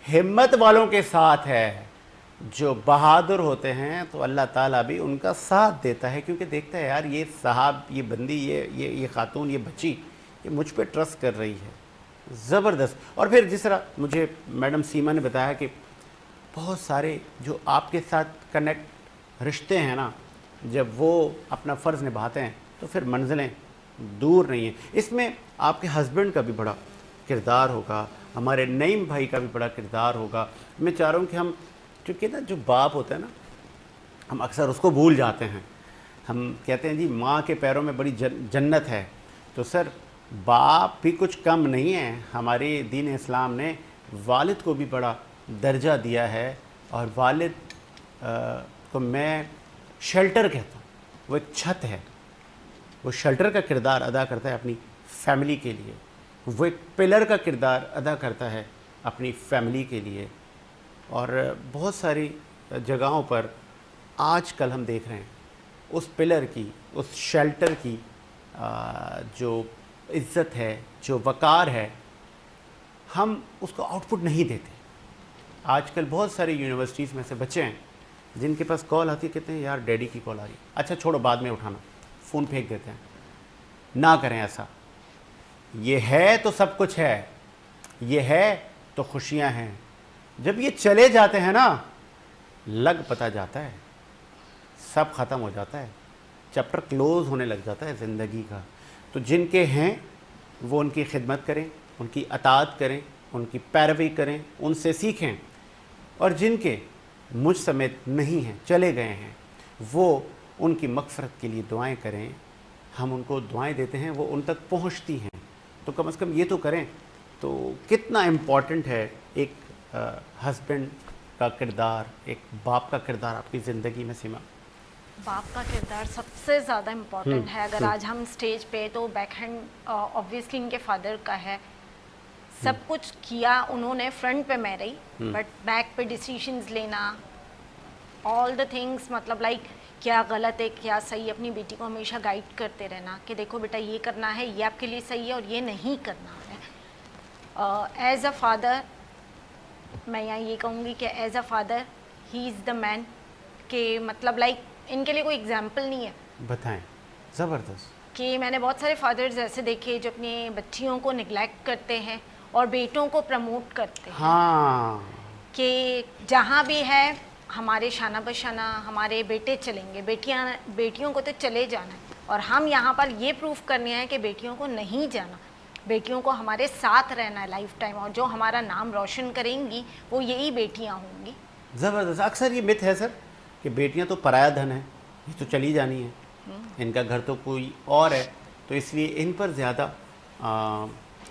हिम्मत वालों के साथ है। जो बहादुर होते हैं तो अल्लाह ताला भी उनका साथ देता है, क्योंकि देखता है यार ये साहब, ये बंदी, ये खातून, ये बच्ची, ये मुझ पे ट्रस्ट कर रही है। ज़बरदस्त। और फिर जिस तरह मुझे मैडम सीमा ने बताया कि बहुत सारे जो आपके साथ कनेक्ट रिश्ते हैं ना, जब वो अपना फ़र्ज़ निभाते हैं तो फिर मंजिलें दूर नहीं हैं। इसमें आपके हस्बैंड का भी बड़ा किरदार होगा, हमारे नईम भाई का भी बड़ा किरदार होगा। मैं चाह रहा हूँ कि हम, क्योंकि ना जो बाप होता है ना, हम अक्सर उसको भूल जाते हैं। हम कहते हैं जी माँ के पैरों में बड़ी जन्नत है, तो सर बाप भी कुछ कम नहीं है। हमारे दीन इस्लाम ने वालिद को भी बड़ा दर्जा दिया है, और वालिद को मैं शेल्टर कहता हूँ। वो एक छत है, वो शेल्टर का किरदार अदा करता है अपनी फैमिली के लिए, वो एक पिलर का किरदार अदा करता है अपनी फैमिली के लिए। और बहुत सारी जगहों पर आजकल हम देख रहे हैं उस पिलर की, उस शेल्टर की जो इज़्ज़त है, जो वक़ार है, हम उसको आउटपुट नहीं देते। आजकल बहुत सारी यूनिवर्सिटीज़ में से बच्चे हैं जिनके पास कॉल आती है, कहते हैं यार डैडी की कॉल आ रही है, अच्छा छोड़ो बाद में उठाना, फ़ोन फेंक देते हैं। ना करें ऐसा। ये है तो सब कुछ है, ये है तो खुशियाँ हैं। जब ये चले जाते हैं ना, लग पता जाता है, सब ख़त्म हो जाता है, चैप्टर क्लोज़ होने लग जाता है ज़िंदगी का। तो जिनके हैं वो उनकी खिदमत करें, उनकी अताअत करें, उनकी पैरवी करें, उनसे सीखें। और जिनके मुझ समेत नहीं हैं, चले गए हैं, वो उनकी मग़फ़िरत के लिए दुआएं करें। हम उनको दुआएं देते हैं, वो उन तक पहुंचती हैं, तो कम से कम ये तो करें। तो कितना इम्पॉर्टेंट है एक हस्बैंड का किरदार, एक बाप का किरदार आपकी ज़िंदगी में। सीमा, बाप का किरदार सबसे ज़्यादा इम्पॉर्टेंट है। अगर आज हम स्टेज पे, तो बैक हैंड ऑब्वियसली इनके फादर का है। सब कुछ किया उन्होंने, फ्रंट पे मैं रही, बट बैक पे डिसीजंस लेना, ऑल द थिंग्स, मतलब लाइक क्या गलत है क्या सही, अपनी बेटी को हमेशा गाइड करते रहना कि देखो बेटा ये करना है, ये आपके लिए सही है और ये नहीं करना है। एज अ फादर मैं यहाँ ये कहूँगी कि as a father he is the man, कि मतलब लाइक इनके लिए कोई एग्जाम्पल नहीं है। बताएं। ज़बरदस्त। कि मैंने बहुत सारे फादर्स ऐसे देखे जो अपनी बच्चियों को निगलेक्ट करते हैं और बेटों को प्रमोट करते हैं। हाँ, कि जहाँ भी है हमारे शाना बशाना हमारे बेटे चलेंगे, बेटियों को तो चले जाना है, और हम यहाँ पर ये प्रूफ करने हैं कि बेटियों को नहीं जाना, बेटियों को हमारे साथ रहना है लाइफ टाइम, और जो हमारा नाम रोशन करेंगी वो यही बेटियाँ होंगी। ज़बरदस्त। अक्सर ये मिथ है सर कि बेटियां तो पराया धन है, ये तो चली जानी है, इनका घर तो कोई और है, तो इसलिए इन पर ज़्यादा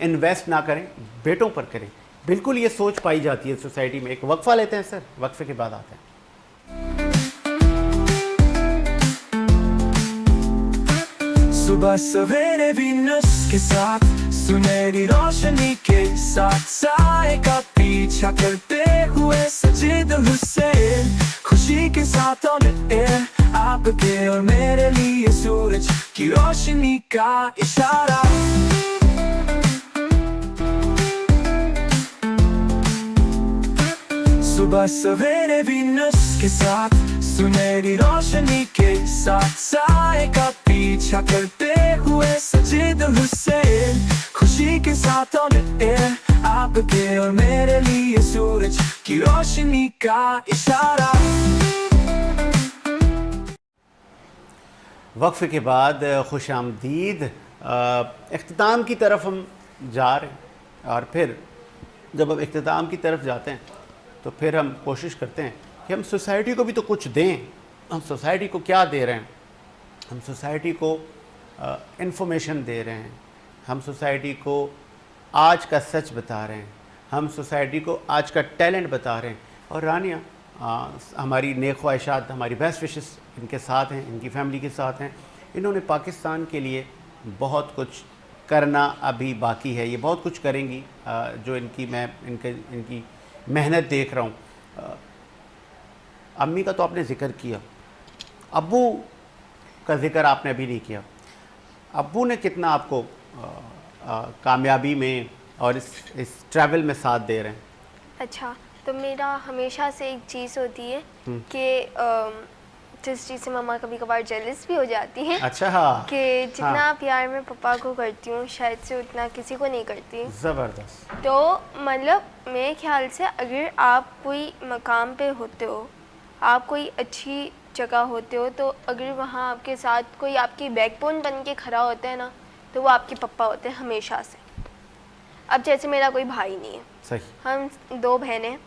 इन्वेस्ट ना करें, बेटों पर करें। बिल्कुल ये सोच पाई जाती है सोसाइटी में। एक वक्फा लेते हैं सर, वक्फे के बाद आते हैं। सुबह सवेरे वीनस के साथ, सुनहरी रोशनी के साथ, साए का पीछा करते हुए सजीद हुसैन, खुशी के साथ ऑन एयर, आपके और मेरे लिए सूरज की रोशनी का इशारा। सुबह सवेरे वीनस के साथ, सुनहरी रोशनी के साथ, साए का पीछा करते हुए सजीद हुसैन, खुशी के साथ ऑन एयर, आपके और मेरे लिए सूरज की रोशनी का इशारा। वक्फ़े के बाद खुश आमदीद, इख्तिताम की तरफ हम जा रहे हैं। और फिर जब हम इख्तिताम की तरफ जाते हैं तो फिर हम कोशिश करते हैं कि हम सोसाइटी को भी तो कुछ दें। हम सोसाइटी को क्या दे रहे हैं? हम सोसाइटी को इन्फॉर्मेशन दे रहे हैं, हम सोसाइटी को आज का सच बता रहे हैं, हम सोसाइटी को आज का टैलेंट बता रहे हैं। और रानिया हमारी नेक ख्वाहिशात, हमारी बेस्ट विशेस इनके साथ हैं, इनकी फैमिली के साथ हैं। इन्होंने पाकिस्तान के लिए बहुत कुछ करना अभी बाकी है, ये बहुत कुछ करेंगी, जो इनकी मेहनत देख रहा हूँ। अम्मी का तो आपने ज़िक्र किया, अब्बू का जिक्र आपने अभी नहीं किया। अब्बू ने कितना आपको कामयाबी में और इस ट्रैवल में साथ दे रहे हैं? अच्छा, तो मेरा हमेशा से एक चीज़ होती है कि जिस चीज़ से मम्मा कभी कभार जेलस भी हो जाती हैं। अच्छा, हाँ, कि जितना हाँ। प्यार मैं पापा को करती हूँ शायद से उतना किसी को नहीं करती। ज़बरदस्त। तो मतलब मेरे ख्याल से अगर आप कोई मकाम पे होते हो, आप कोई अच्छी जगह होते हो, तो अगर वहाँ आपके साथ कोई आपकी बैकबोन बन के खड़ा होता है ना, तो वो आपके पापा होते हैं हमेशा से। अब जैसे मेरा कोई भाई नहीं है, सही। हम 2 बहनें,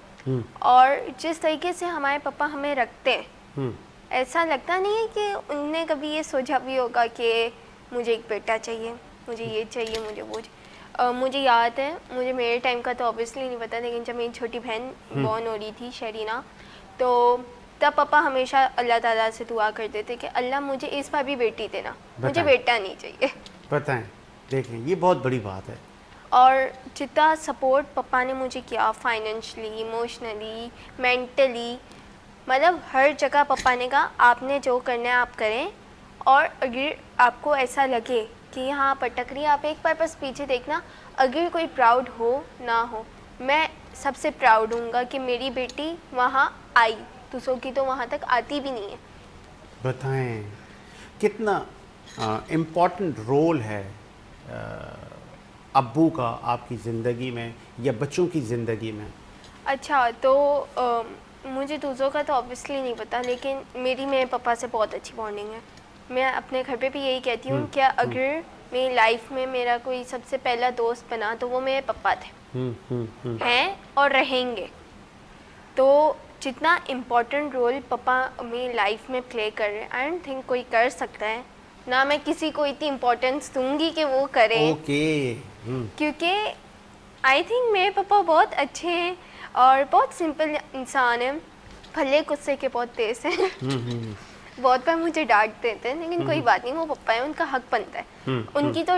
और जिस तरीके से हमारे पापा हमें रखते हैं, ऐसा लगता नहीं है कि उनने कभी ये सोचा भी होगा कि मुझे एक बेटा चाहिए, मुझे ये चाहिए, मुझे वो चाहिए। मुझे याद है, मुझे मेरे टाइम का तो ऑब्वियसली नहीं पता, लेकिन जब मेरी छोटी बहन बॉर्न हो रही थी शरीना, तो तब पापा हमेशा अल्लाह ताला से दुआ करते थे कि अल्लाह मुझे इस बार भी बेटी देना, मुझे बेटा नहीं चाहिए। बताएं, देखें, ये बहुत बड़ी बात है। और जितना सपोर्ट पापा ने मुझे किया, फाइनेंशियली, इमोशनली, मेंटली, मतलब हर जगह पापा ने कहा आपने जो करना है आप करें, और अगर आपको ऐसा लगे कि यहाँ आप अटक रही हैं, आप एक बार बस पीछे देखना, अगर कोई प्राउड हो ना हो, मैं सबसे प्राउड हूँगा कि मेरी बेटी वहाँ आई, दूसरों की तो वहाँ तक आती भी नहीं है। बताएं, कितना इम्पोर्टेंट रोल है अब्बू का आपकी ज़िंदगी में या बच्चों की ज़िंदगी में? अच्छा, तो मुझे दूसरों का तो ऑब्वियसली नहीं पता, लेकिन मेरी मेरे पापा से बहुत अच्छी बॉन्डिंग है। मैं अपने घर पे भी यही कहती हूँ कि अगर मेरी लाइफ में मेरा कोई सबसे पहला दोस्त बना तो वो मेरे पापा थे, हैं और रहेंगे। तो जितना इम्पोर्टेंट रोल पापा मेरी लाइफ में प्ले कर रहे हैं, आई डोंट थिंक कोई कर सकता है ना। मैं किसी को इतनी इम्पोर्टेंस दूंगी कि वो करे, क्योंकि आई थिंक मेरे पापा बहुत अच्छे हैं और बहुत सिंपल इंसान हैं, भले गुस्से के बहुत तेज हैं। बहुत बार मुझे डांट देते हैं, लेकिन कोई बात नहीं, वो पापा है, उनका हक बनता है। उनकी तो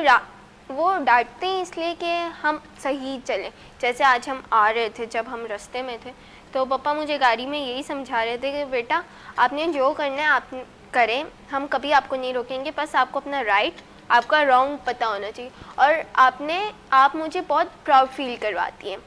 वो डांटते हैं इसलिए कि हम सही चलें। जैसे आज हम आ रहे थे, जब हम रास्ते में थे, तो पापा मुझे गाड़ी में यही समझा रहे थे कि बेटा आपने जो करना है आप करें, हम कभी आपको नहीं रोकेंगे, बस आपको अपना राइट, आपका रॉन्ग पता होना चाहिए। और आप मुझे बहुत प्राउड फील करवाती हैं।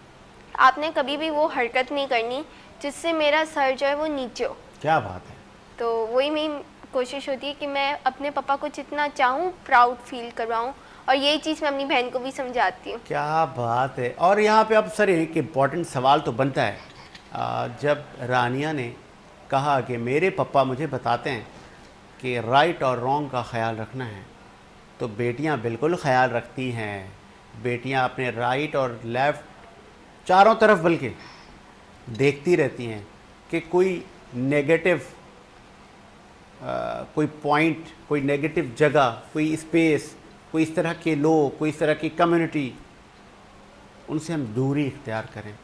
आपने कभी भी वो हरकत नहीं करनी जिससे मेरा सर जो है वो नीचे हो। क्या बात है। तो वही मेरी कोशिश होती है कि मैं अपने पापा को जितना चाहूँ प्राउड फील करवाऊँ, और यही चीज़ मैं अपनी बहन को भी समझाती हूँ। क्या बात है। और यहाँ पे अब सर एक इम्पॉर्टेंट सवाल तो बनता है, जब रानिया ने कहा कि मेरे पापा मुझे बताते हैं कि राइट और रॉन्ग का ख्याल रखना है, तो बेटियाँ बिल्कुल ख्याल रखती हैं। बेटियाँ अपने राइट और लेफ़्ट चारों तरफ बल्कि देखती रहती हैं कि कोई नेगेटिव कोई पॉइंट, कोई नेगेटिव जगह, कोई स्पेस, कोई इस तरह के लोग, कोई इस तरह की कम्युनिटी, उनसे हम दूरी इख्तियार करें,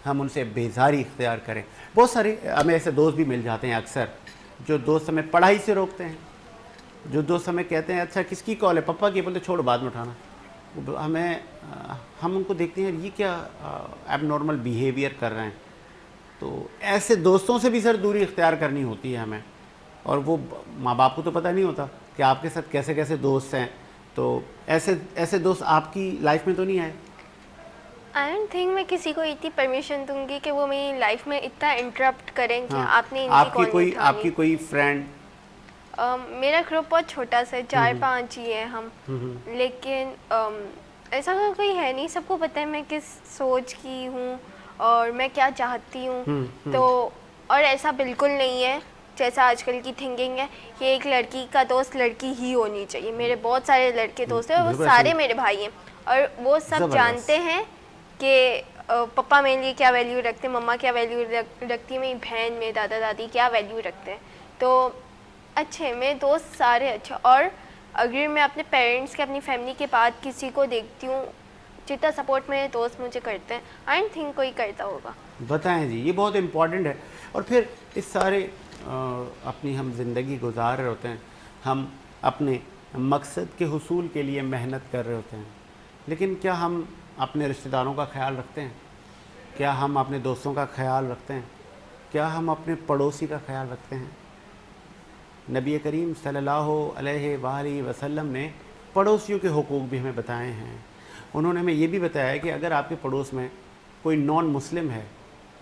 हम उनसे बेजारी इख्तियार करें। बहुत सारे हमें ऐसे दोस्त भी मिल जाते हैं अक्सर, जो दोस्त हमें पढ़ाई से रोकते हैं, जो दोस्त हमें कहते हैं अच्छा किसकी कॉल है, पापा की, बोलते छोड़ बाद में उठाना। हम उनको देखते हैं ये क्या एबनॉर्मल बिहेवियर कर रहे हैं। तो ऐसे दोस्तों से भी सर दूरी इख्तियार करनी होती है हमें, और वो माँ बाप को तो पता नहीं होता कि आपके साथ कैसे कैसे दोस्त हैं। तो ऐसे दोस्त आपकी लाइफ में तो नहीं आए? आई डोंट थिंक मैं किसी को इतनी परमिशन दूंगी कि वो मेरी लाइफ में इतना इंटरप्ट करें कि आपने इनकी आपकी कोई फ्रेंड? मेरा ग्रुप बहुत छोटा सा है, 4-5 ही है हम, लेकिन ऐसा कोई है नहीं। सबको पता है मैं किस सोच की हूँ और मैं क्या चाहती हूँ। तो और ऐसा बिल्कुल नहीं है जैसा आजकल की थिंकिंग है कि एक लड़की का दोस्त लड़की ही होनी चाहिए। मेरे बहुत सारे लड़के दोस्त हैं और वो सारे मेरे भाई हैं, और वो सब जानते हैं कि पापा मेरे लिए क्या वैल्यू रखते हैं, मम्मा क्या वैल्यू रखती है, मेरी बहन, मेरे दादा दादी क्या वैल्यू रखते हैं। तो अच्छे मेरे दोस्त सारे अच्छे। और अगर मैं अपने पेरेंट्स के, अपनी फैमिली के बाद किसी को देखती हूँ, जितना सपोर्ट मेरे दोस्त मुझे करते हैं, आई डोंट थिंक कोई करता होगा। बताएं जी, ये बहुत इम्पॉर्टेंट है। और फिर इस सारे अपनी हम ज़िंदगी गुजार रहे होते हैं, हम अपने मकसद के हुसूल के लिए मेहनत कर रहे होते हैं, लेकिन क्या हम अपने रिश्तेदारों का ख्याल रखते हैं? क्या हम अपने दोस्तों का ख्याल रखते हैं? क्या हम अपने पड़ोसी का ख्याल रखते हैं? नबी करीम सल्लल्लाहु अलैहि वसल्लम ने पड़ोसियों के हुकूक भी हमें बताए हैं। उन्होंने हमें ये भी बताया है कि अगर आपके पड़ोस में कोई नॉन मुस्लिम है,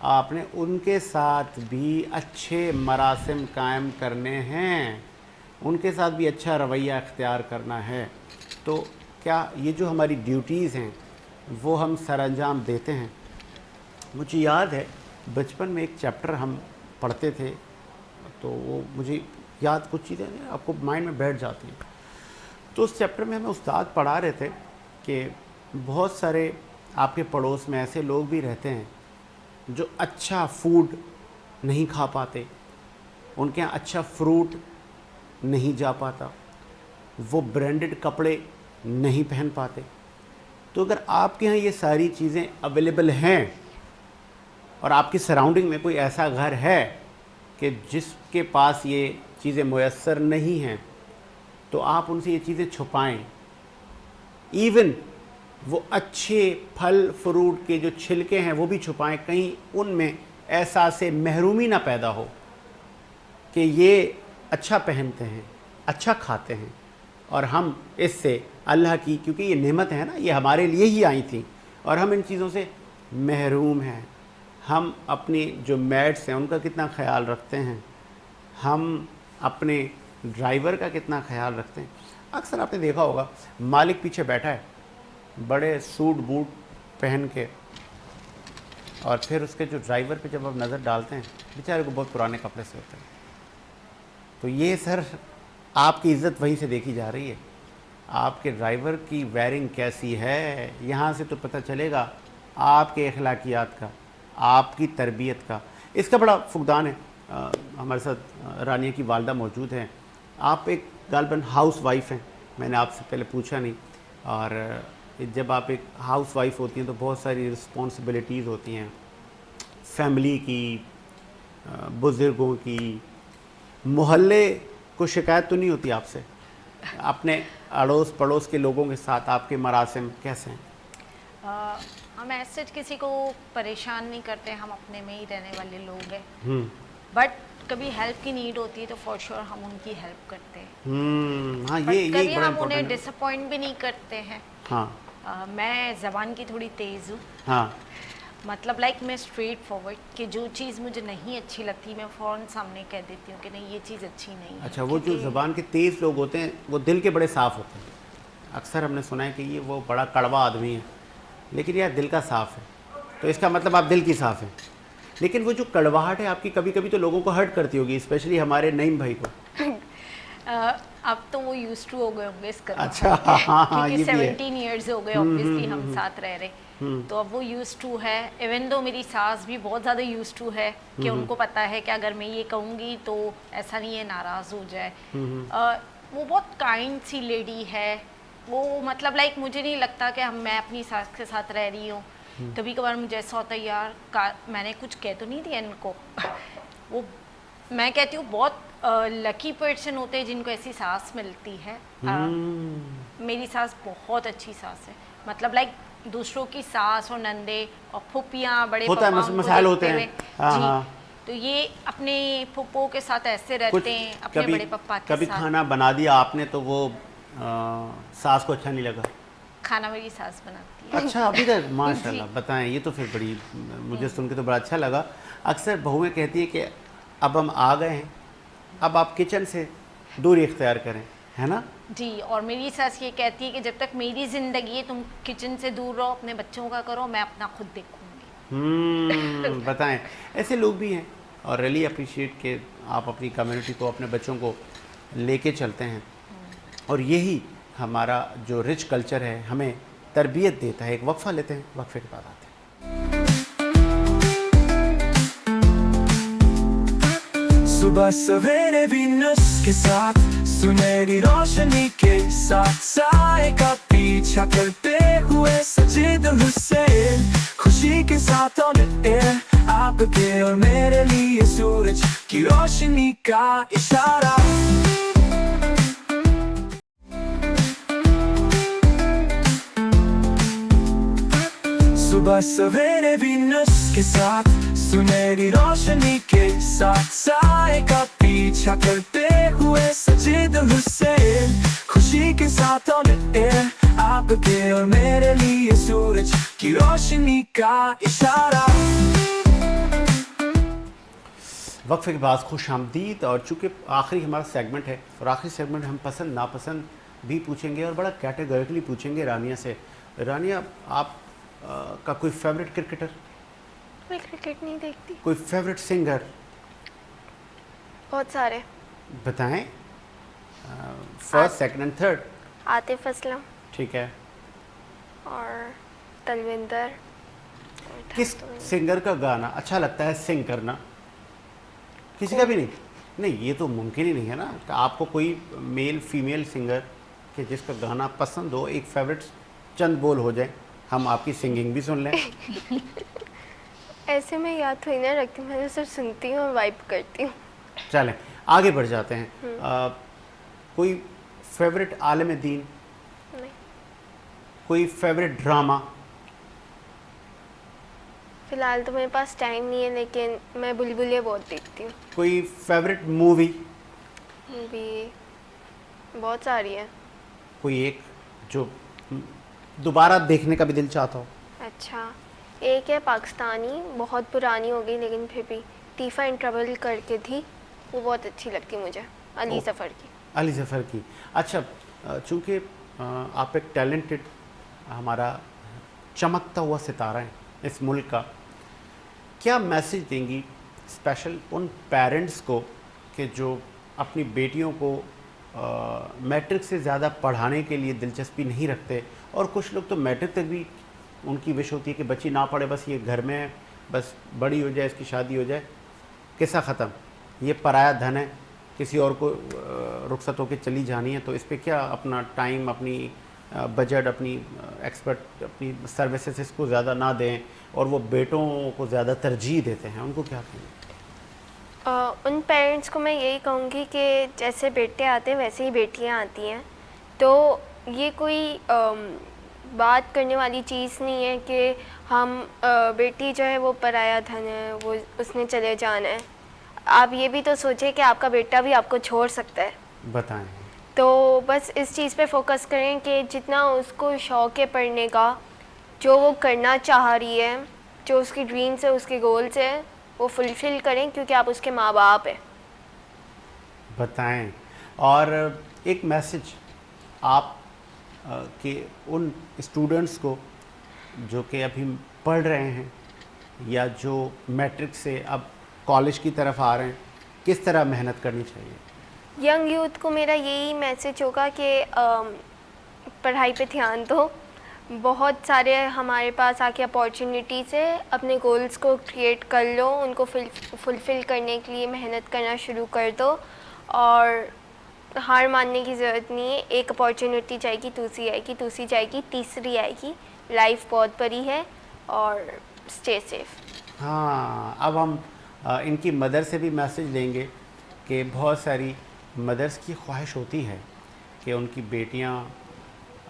आपने उनके साथ भी अच्छे मरासिम कायम करने हैं, उनके साथ भी अच्छा रवैया अख्तियार करना है। तो क्या ये जो हमारी ड्यूटीज़ हैं वो हम सरअंजाम देते हैं? मुझे याद है बचपन में एक चैप्टर हम पढ़ते थे, तो वो मुझे याद, कुछ चीज़ें आपको माइंड में बैठ जाती हैं। तो उस चैप्टर में हमें उस्ताद पढ़ा रहे थे कि बहुत सारे आपके पड़ोस में ऐसे लोग भी रहते हैं जो अच्छा फूड नहीं खा पाते, उनके यहाँ अच्छा फ्रूट नहीं जा पाता, वो ब्रांडेड कपड़े नहीं पहन पाते। तो अगर आपके यहाँ ये सारी चीज़ें अवेलेबल हैं और आपकी सराउंडिंग में कोई ऐसा घर है कि जिसके पास ये चीज़ें मुयस्सर नहीं हैं, तो आप उनसे ये चीज़ें छुपाएं। इवन वो अच्छे फल फ्रूट के जो छिलके हैं वो भी छुपाएं, कहीं उनमें एहसास महरूमी ना पैदा हो कि ये अच्छा पहनते हैं, अच्छा खाते हैं और हम इससे अल्लाह की, क्योंकि ये नेमत है ना, ये हमारे लिए ही आई थी और हम इन चीज़ों से महरूम हैं। हम अपनी जो मेट्स हैं उनका कितना ख्याल रखते हैं, हम अपने ड्राइवर का कितना ख्याल रखते हैं। अक्सर आपने देखा होगा मालिक पीछे बैठा है बड़े सूट बूट पहन के, और फिर उसके जो ड्राइवर पे जब आप नज़र डालते हैं बेचारे को बहुत पुराने कपड़े से होते हैं। तो ये सर आपकी इज़्ज़त वहीं से देखी जा रही है, आपके ड्राइवर की वेयरिंग कैसी है, यहाँ से तो पता चलेगा आपके अखलाकियात का, आपकी तरबियत का। इसका बड़ा फुकदान है। हमारे साथ रानिया की वालदा मौजूद हैं। आप एक गालबन हाउस वाइफ हैं, मैंने आपसे पहले पूछा नहीं। और जब आप एक हाउस वाइफ होती हैं तो बहुत सारी रिस्पॉन्सिबिलिटीज़ होती हैं, फैमिली की, बुज़ुर्गों की। मोहल्ले को शिकायत तो नहीं होती आपसे? अपने अड़ोस पड़ोस के लोगों के साथ आपके मरासिम कैसे हैं? हम ऐसे किसी को परेशान नहीं करते, हम अपने में ही रहने वाले लोग हैं। बट कभी हेल्प की नीड होती है तो फॉर श्योर हम उनकी हेल्प करते हैं। हाँ, But ये कभी बड़ा हम उन्हें important है। डिसअपॉइंट भी नहीं करते हैं। हाँ मैं ज़बान की थोड़ी तेज़ हूँ। हाँ मतलब लाइक मैं स्ट्रेट फॉरवर्ड कि जो चीज़ मुझे नहीं अच्छी लगती मैं फ़ौरन सामने कह देती हूँ कि नहीं ये चीज़ अच्छी नहीं है। अच्छा, वो जो क्योंकि ज़बान के तेज़ लोग होते हैं वो दिल के बड़े साफ़ होते हैं। अक्सर हमने सुना है कि ये वो बड़ा कड़वा आदमी है, लेकिन यार दिल का साफ़ है, तो इसका मतलब आप दिल की साफ़ हैं। लेकिन वो जो कड़वाहट है आपकी कभी कभी तो लोगों को हर्ट करती होगी, स्पेशली हमारे नईम भाई को। अब तो वो यूज्ड टू हो गए होंगे इस कदम। अच्छा, हाँ, क्योंकि ये भी है। 17 इयर्स हो गए ऑब्वियसली हम साथ रह रहे, तो अब वो यूज्ड टू है। इवन दो मेरी सास भी बहुत ज़्यादा यूज्ड टू है कि उनको पता है कि अगर मैं ये कहूँगी तो ऐसा नहीं है नाराज़ हो जाए। वो बहुत काइंड सी लेडी है वो, मतलब लाइक मुझे नहीं लगता कि मैं अपनी सास के साथ रह रही हूँ। कभी कभार मुझे ऐसा होता है यार मैंने कुछ कह तो नहीं दिया इनको। वो मैं कहती हूँ बहुत लकी पर्सन होते हैं जिनको ऐसी सास मिलती है। मेरी सास बहुत अच्छी सास है, मतलब लाइक दूसरों की सास और नंदे और फुप्पियाँ बड़े होता है, पप्पा उनको मसाइल होते देखते हैं। हुए, हाँ, जी, हाँ। तो ये अपने फुप्पो के साथ ऐसे कुछ रहते हैं, अपने कभी बड़े पप्पा के कभी साथ। खाना बना दिया आपने तो वो सास को अच्छा नहीं लगा? खाना मेरी सास बनाती है। अच्छा, अभी तक माशाल्लाह। जी। बताएं, ये तो फिर बड़ी, मुझे सुन के तो बड़ा अच्छा लगा। अक्सर बहुएं कहती है कि अब हम आ गए हैं, अब आप किचन से दूरी इख्तियार करें, है ना? जी, और मेरी सास ये कहती है कि जब तक मेरी ज़िंदगी है तुम किचन से दूर रहो, अपने बच्चों का करो, मैं अपना खुद देखूंगी। बताएं, ऐसे लोग भी हैं और रियली अप्रिशिएट के आप अपनी कम्युनिटी को, अपने बच्चों को लेके चलते हैं, और यही हमारा जो रिच कल्चर है हमें तरबियत देता है। एक वक्फा लेते हैं, वक्फे के बाद आते हैं। सुबह सवेरे वीनस के साथ, सुनहरी रोशनी के साथ, साए का पीछा करते हुए सजीद हुसैन, खुशी के साथ ऑन एयर, आपके और मेरे लिए सूरज की रोशनी का इशारा। सुबह सवेरे वीनस के साथ, सुनहरी रोशनी के साथ, साए का पीछा करते हुए हुए सजे दिल से, खुशी के साथ ऑन एयर, आपके और मेरे लिए सूरज की रोशनी का इशारा। वक्फे के बाद खुश आमदीद। और चूँकि आखिरी हमारा सेगमेंट है और आखिरी सेगमेंट में हम पसंद नापसंद भी पूछेंगे और बड़ा कैटेगरिकली पूछेंगे रानिया से। रानिया, आप का कोई फेवरेट क्रिकेटर, मैं क्रिकेट नहीं देखती। कोई फेवरेट सिंगर बहुत सारे। बताएं, first, second and third. Atif Aslam ठीक है। और तलविंदर। किस सिंगर का गाना अच्छा लगता है सिंग करना? किसी का भी नहीं? नहीं, ये तो मुमकिन ही नहीं है ना कि आपको कोई मेल फीमेल सिंगर के जिसका गाना पसंद हो, एक फेवरेट चंद बोल हो जाए, हम आपकी सिंगिंग भी सुन लें। ऐसे में याद थोड़ी ना रखती हूँ, मैं तो सिर्फ सुनती हूँ और वाइब करती हूँ। चलें आगे बढ़ जाते हैं। कोई फेवरेट आलिम दीन, नहीं। कोई फेवरेट ड्रामा? फिलहाल तो मेरे पास टाइम नहीं है, लेकिन मैं बुलबुलें बहुत देखती हूँ। कोई फेवरेट मूवी? मूवी बहुत सारी है। कोई एक जो दोबारा देखने का भी दिल चाहता हो? अच्छा, एक है पाकिस्तानी, बहुत पुरानी हो गई लेकिन फिर भी, टीफा इन ट्रबल करके थी, वो बहुत अच्छी लगती मुझे, अली ज़फ़र की। अली ज़फ़र की। अच्छा, चूँकि आप एक टैलेंटेड, हमारा चमकता हुआ सितारा है इस मुल्क का, क्या मैसेज देंगी स्पेशल उन पेरेंट्स को कि जो अपनी बेटियों को मैट्रिक से ज़्यादा पढ़ाने के लिए दिलचस्पी नहीं रखते, और कुछ लोग तो मैट्रिक तक भी उनकी विश होती है कि बच्ची ना पढ़े, बस ये घर में बस बड़ी हो जाए, इसकी शादी हो जाए, किस्सा ख़त्म, ये पराया धन है, किसी और को रुखसत होकर चली जानी है। तो इस पर क्या अपना टाइम, अपनी बजट, अपनी एक्सपर्ट, अपनी सर्विसेज इसको ज़्यादा ना दें और वो बेटों को ज़्यादा तरजीह देते हैं, उनको क्या कहेंगे? उन पेरेंट्स को मैं यही कहूँगी कि जैसे बेटे आते हैं वैसे ही बेटियाँ आती हैं, तो ये कोई बात करने वाली चीज़ नहीं है कि हम बेटी जो है वो पराया धन है, वो उसने चले जाना है। आप ये भी तो सोचें कि आपका बेटा भी आपको छोड़ सकता है। बताएं। तो बस इस चीज़ पे फोकस करें कि जितना उसको शौक़ है पढ़ने का, जो वो करना चाह रही है, जो उसकी ड्रीम्स है, उसके गोल्स है, वो फुलफ़िल करें, क्योंकि आप उसके माँ बाप हैं। बताएं। और एक मैसेज आप के उन स्टूडेंट्स को जो कि अभी पढ़ रहे हैं या जो मैट्रिक से अब कॉलेज की तरफ आ रहे हैं, किस तरह मेहनत करनी चाहिए? यंग यूथ को मेरा यही मैसेज होगा कि पढ़ाई पे ध्यान दो। बहुत सारे हमारे पास आके अपॉर्चुनिटीज़ है, अपने गोल्स को क्रिएट कर लो, उनको फुलफ़िल करने के लिए मेहनत करना शुरू कर दो और हार मानने की ज़रूरत नहीं है। एक अपॉर्चुनिटी जाएगी, दूसरी आएगी, दूसरी जाएगी, तीसरी आएगी। लाइफ बहुत बड़ी है और स्टे सेफ। हाँ, अब हम इनकी मदर से भी मैसेज लेंगे कि बहुत सारी मदर्स की ख्वाहिश होती है कि उनकी बेटियां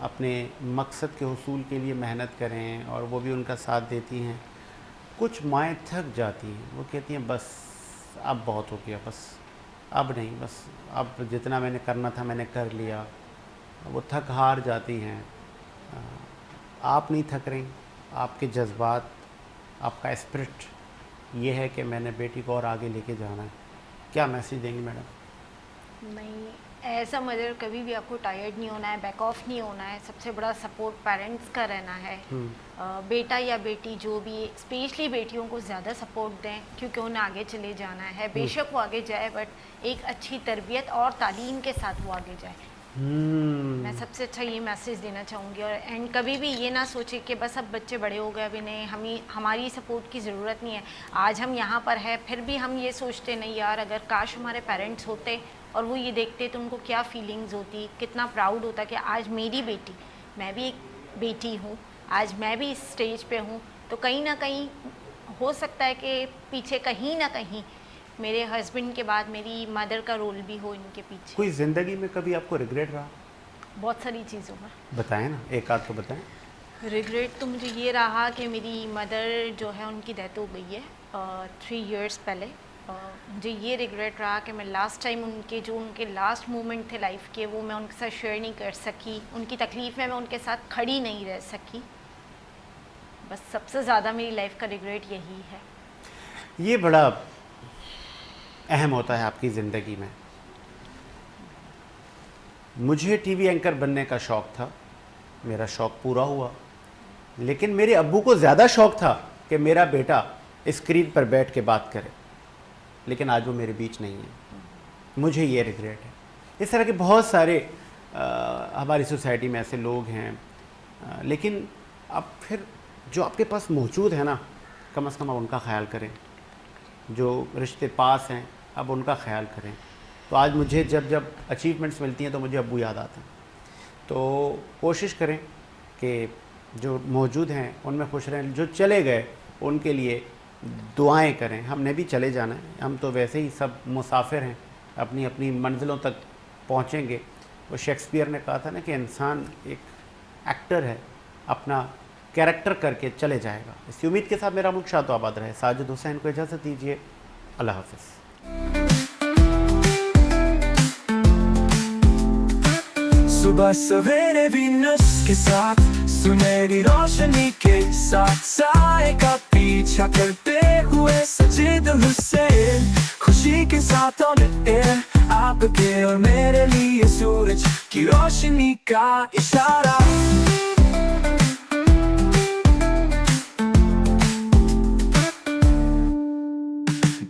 अपने मकसद के हुसूल के लिए मेहनत करें और वो भी उनका साथ देती हैं। कुछ माएँ थक जाती हैं, वो कहती हैं बस अब बहुत हो गया, बस अब नहीं, बस अब जितना मैंने करना था मैंने कर लिया। वो थक हार जाती हैं। आप नहीं थक रही, आपके जज्बात, आपका स्पिरिट ये है कि मैंने बेटी को और आगे लेके जाना है। क्या मैसेज देंगी मैडम? नहीं, ऐसा मदर कभी भी आपको टायर्ड नहीं होना है, बैक ऑफ नहीं होना है। सबसे बड़ा सपोर्ट पेरेंट्स का रहना है। बेटा या बेटी जो भी, स्पेशली बेटियों को ज़्यादा सपोर्ट दें क्योंकि उन्हें आगे चले जाना है। बेशक वो आगे जाए बट एक अच्छी तरबियत और तालीम के साथ वो आगे जाए। मैं सबसे अच्छा ये मैसेज देना चाहूँगी। और एंड कभी भी ये ना सोचे कि बस अब बच्चे बड़े हो गए, अभी नहीं, हमारी सपोर्ट की ज़रूरत नहीं है। आज हम यहाँ पर है, फिर भी हम ये सोचते नहीं यार अगर काश हमारे पेरेंट्स होते और वो ये देखते तो उनको क्या फीलिंग्स होती, कितना प्राउड होता कि आज मेरी बेटी, मैं भी एक बेटी हूँ, आज मैं भी इस स्टेज पे हूँ। तो कहीं ना कहीं हो सकता है कि पीछे कहीं ना कहीं मेरे हस्बैंड के बाद मेरी मदर का रोल भी हो इनके पीछे। कोई ज़िंदगी में कभी आपको रिग्रेट रहा? बहुत सारी चीज़ों में। बताएं ना, एक आध तो बताएं। रिग्रेट तो मुझे ये रहा कि मेरी मदर जो है उनकी डेथ हो गई है 3 इयर्स पहले। मुझे ये रिग्रेट रहा कि मैं लास्ट टाइम उनके लास्ट मोमेंट थे लाइफ के, वो मैं उनके साथ शेयर नहीं कर सकी, उनकी तकलीफ़ में मैं उनके साथ खड़ी नहीं रह सकी। बस सबसे ज़्यादा मेरी लाइफ का रिग्रेट यही है। ये बड़ा अहम होता है आपकी ज़िंदगी में। मुझे टीवी एंकर बनने का शौक़ था, मेरा शौक़ पूरा हुआ, लेकिन मेरे अब्बू को ज़्यादा शौक़ था कि मेरा बेटा स्क्रीन पर बैठ के बात करे, लेकिन आज वो मेरे बीच नहीं है। मुझे ये रिग्रेट है। इस तरह के बहुत सारे हमारी सोसाइटी में ऐसे लोग हैं, लेकिन अब फिर जो आपके पास मौजूद है ना, कम से कम आप उनका ख्याल करें। जो रिश्ते पास हैं अब उनका ख्याल करें। तो आज मुझे जब अचीवमेंट्स मिलती हैं तो मुझे अब्बू याद आते हैं। तो कोशिश करें कि जो मौजूद हैं उनमें खुश रहें, जो चले गए उनके लिए दुआएं करें। हमने भी चले जाना है, हम तो वैसे ही सब मुसाफिर हैं, अपनी अपनी मंजिलों तक पहुंचेंगे। वो शेक्सपियर ने कहा था ना कि इंसान एक एक्टर है, अपना कैरेक्टर करके चले जाएगा। इसी उम्मीद के साथ मेरा मुल्क शाद आबाद रहे। साजिद हुसैन को इजाज़त दीजिए। अल्लाह हाफ़िज़। सुबह सवेरे वीनस के साथ, सुनहरी रोशनी के साथ, साए का पीछा करते हुए सजीद हुसैन, खुशी के साथ ऑन एयर, आपके और मेरे लिए सूरज की रोशनी का इशारा।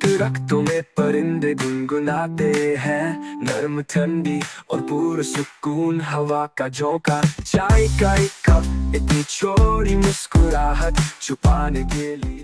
दरख्तों में परिंदे गुनगुनाते हैं, नर्म ठंडी और पूरा सुकून हवा का झोंका। चाय का एक कप, इतनी छोटी मुस्कुराहट छुपाने के लिए।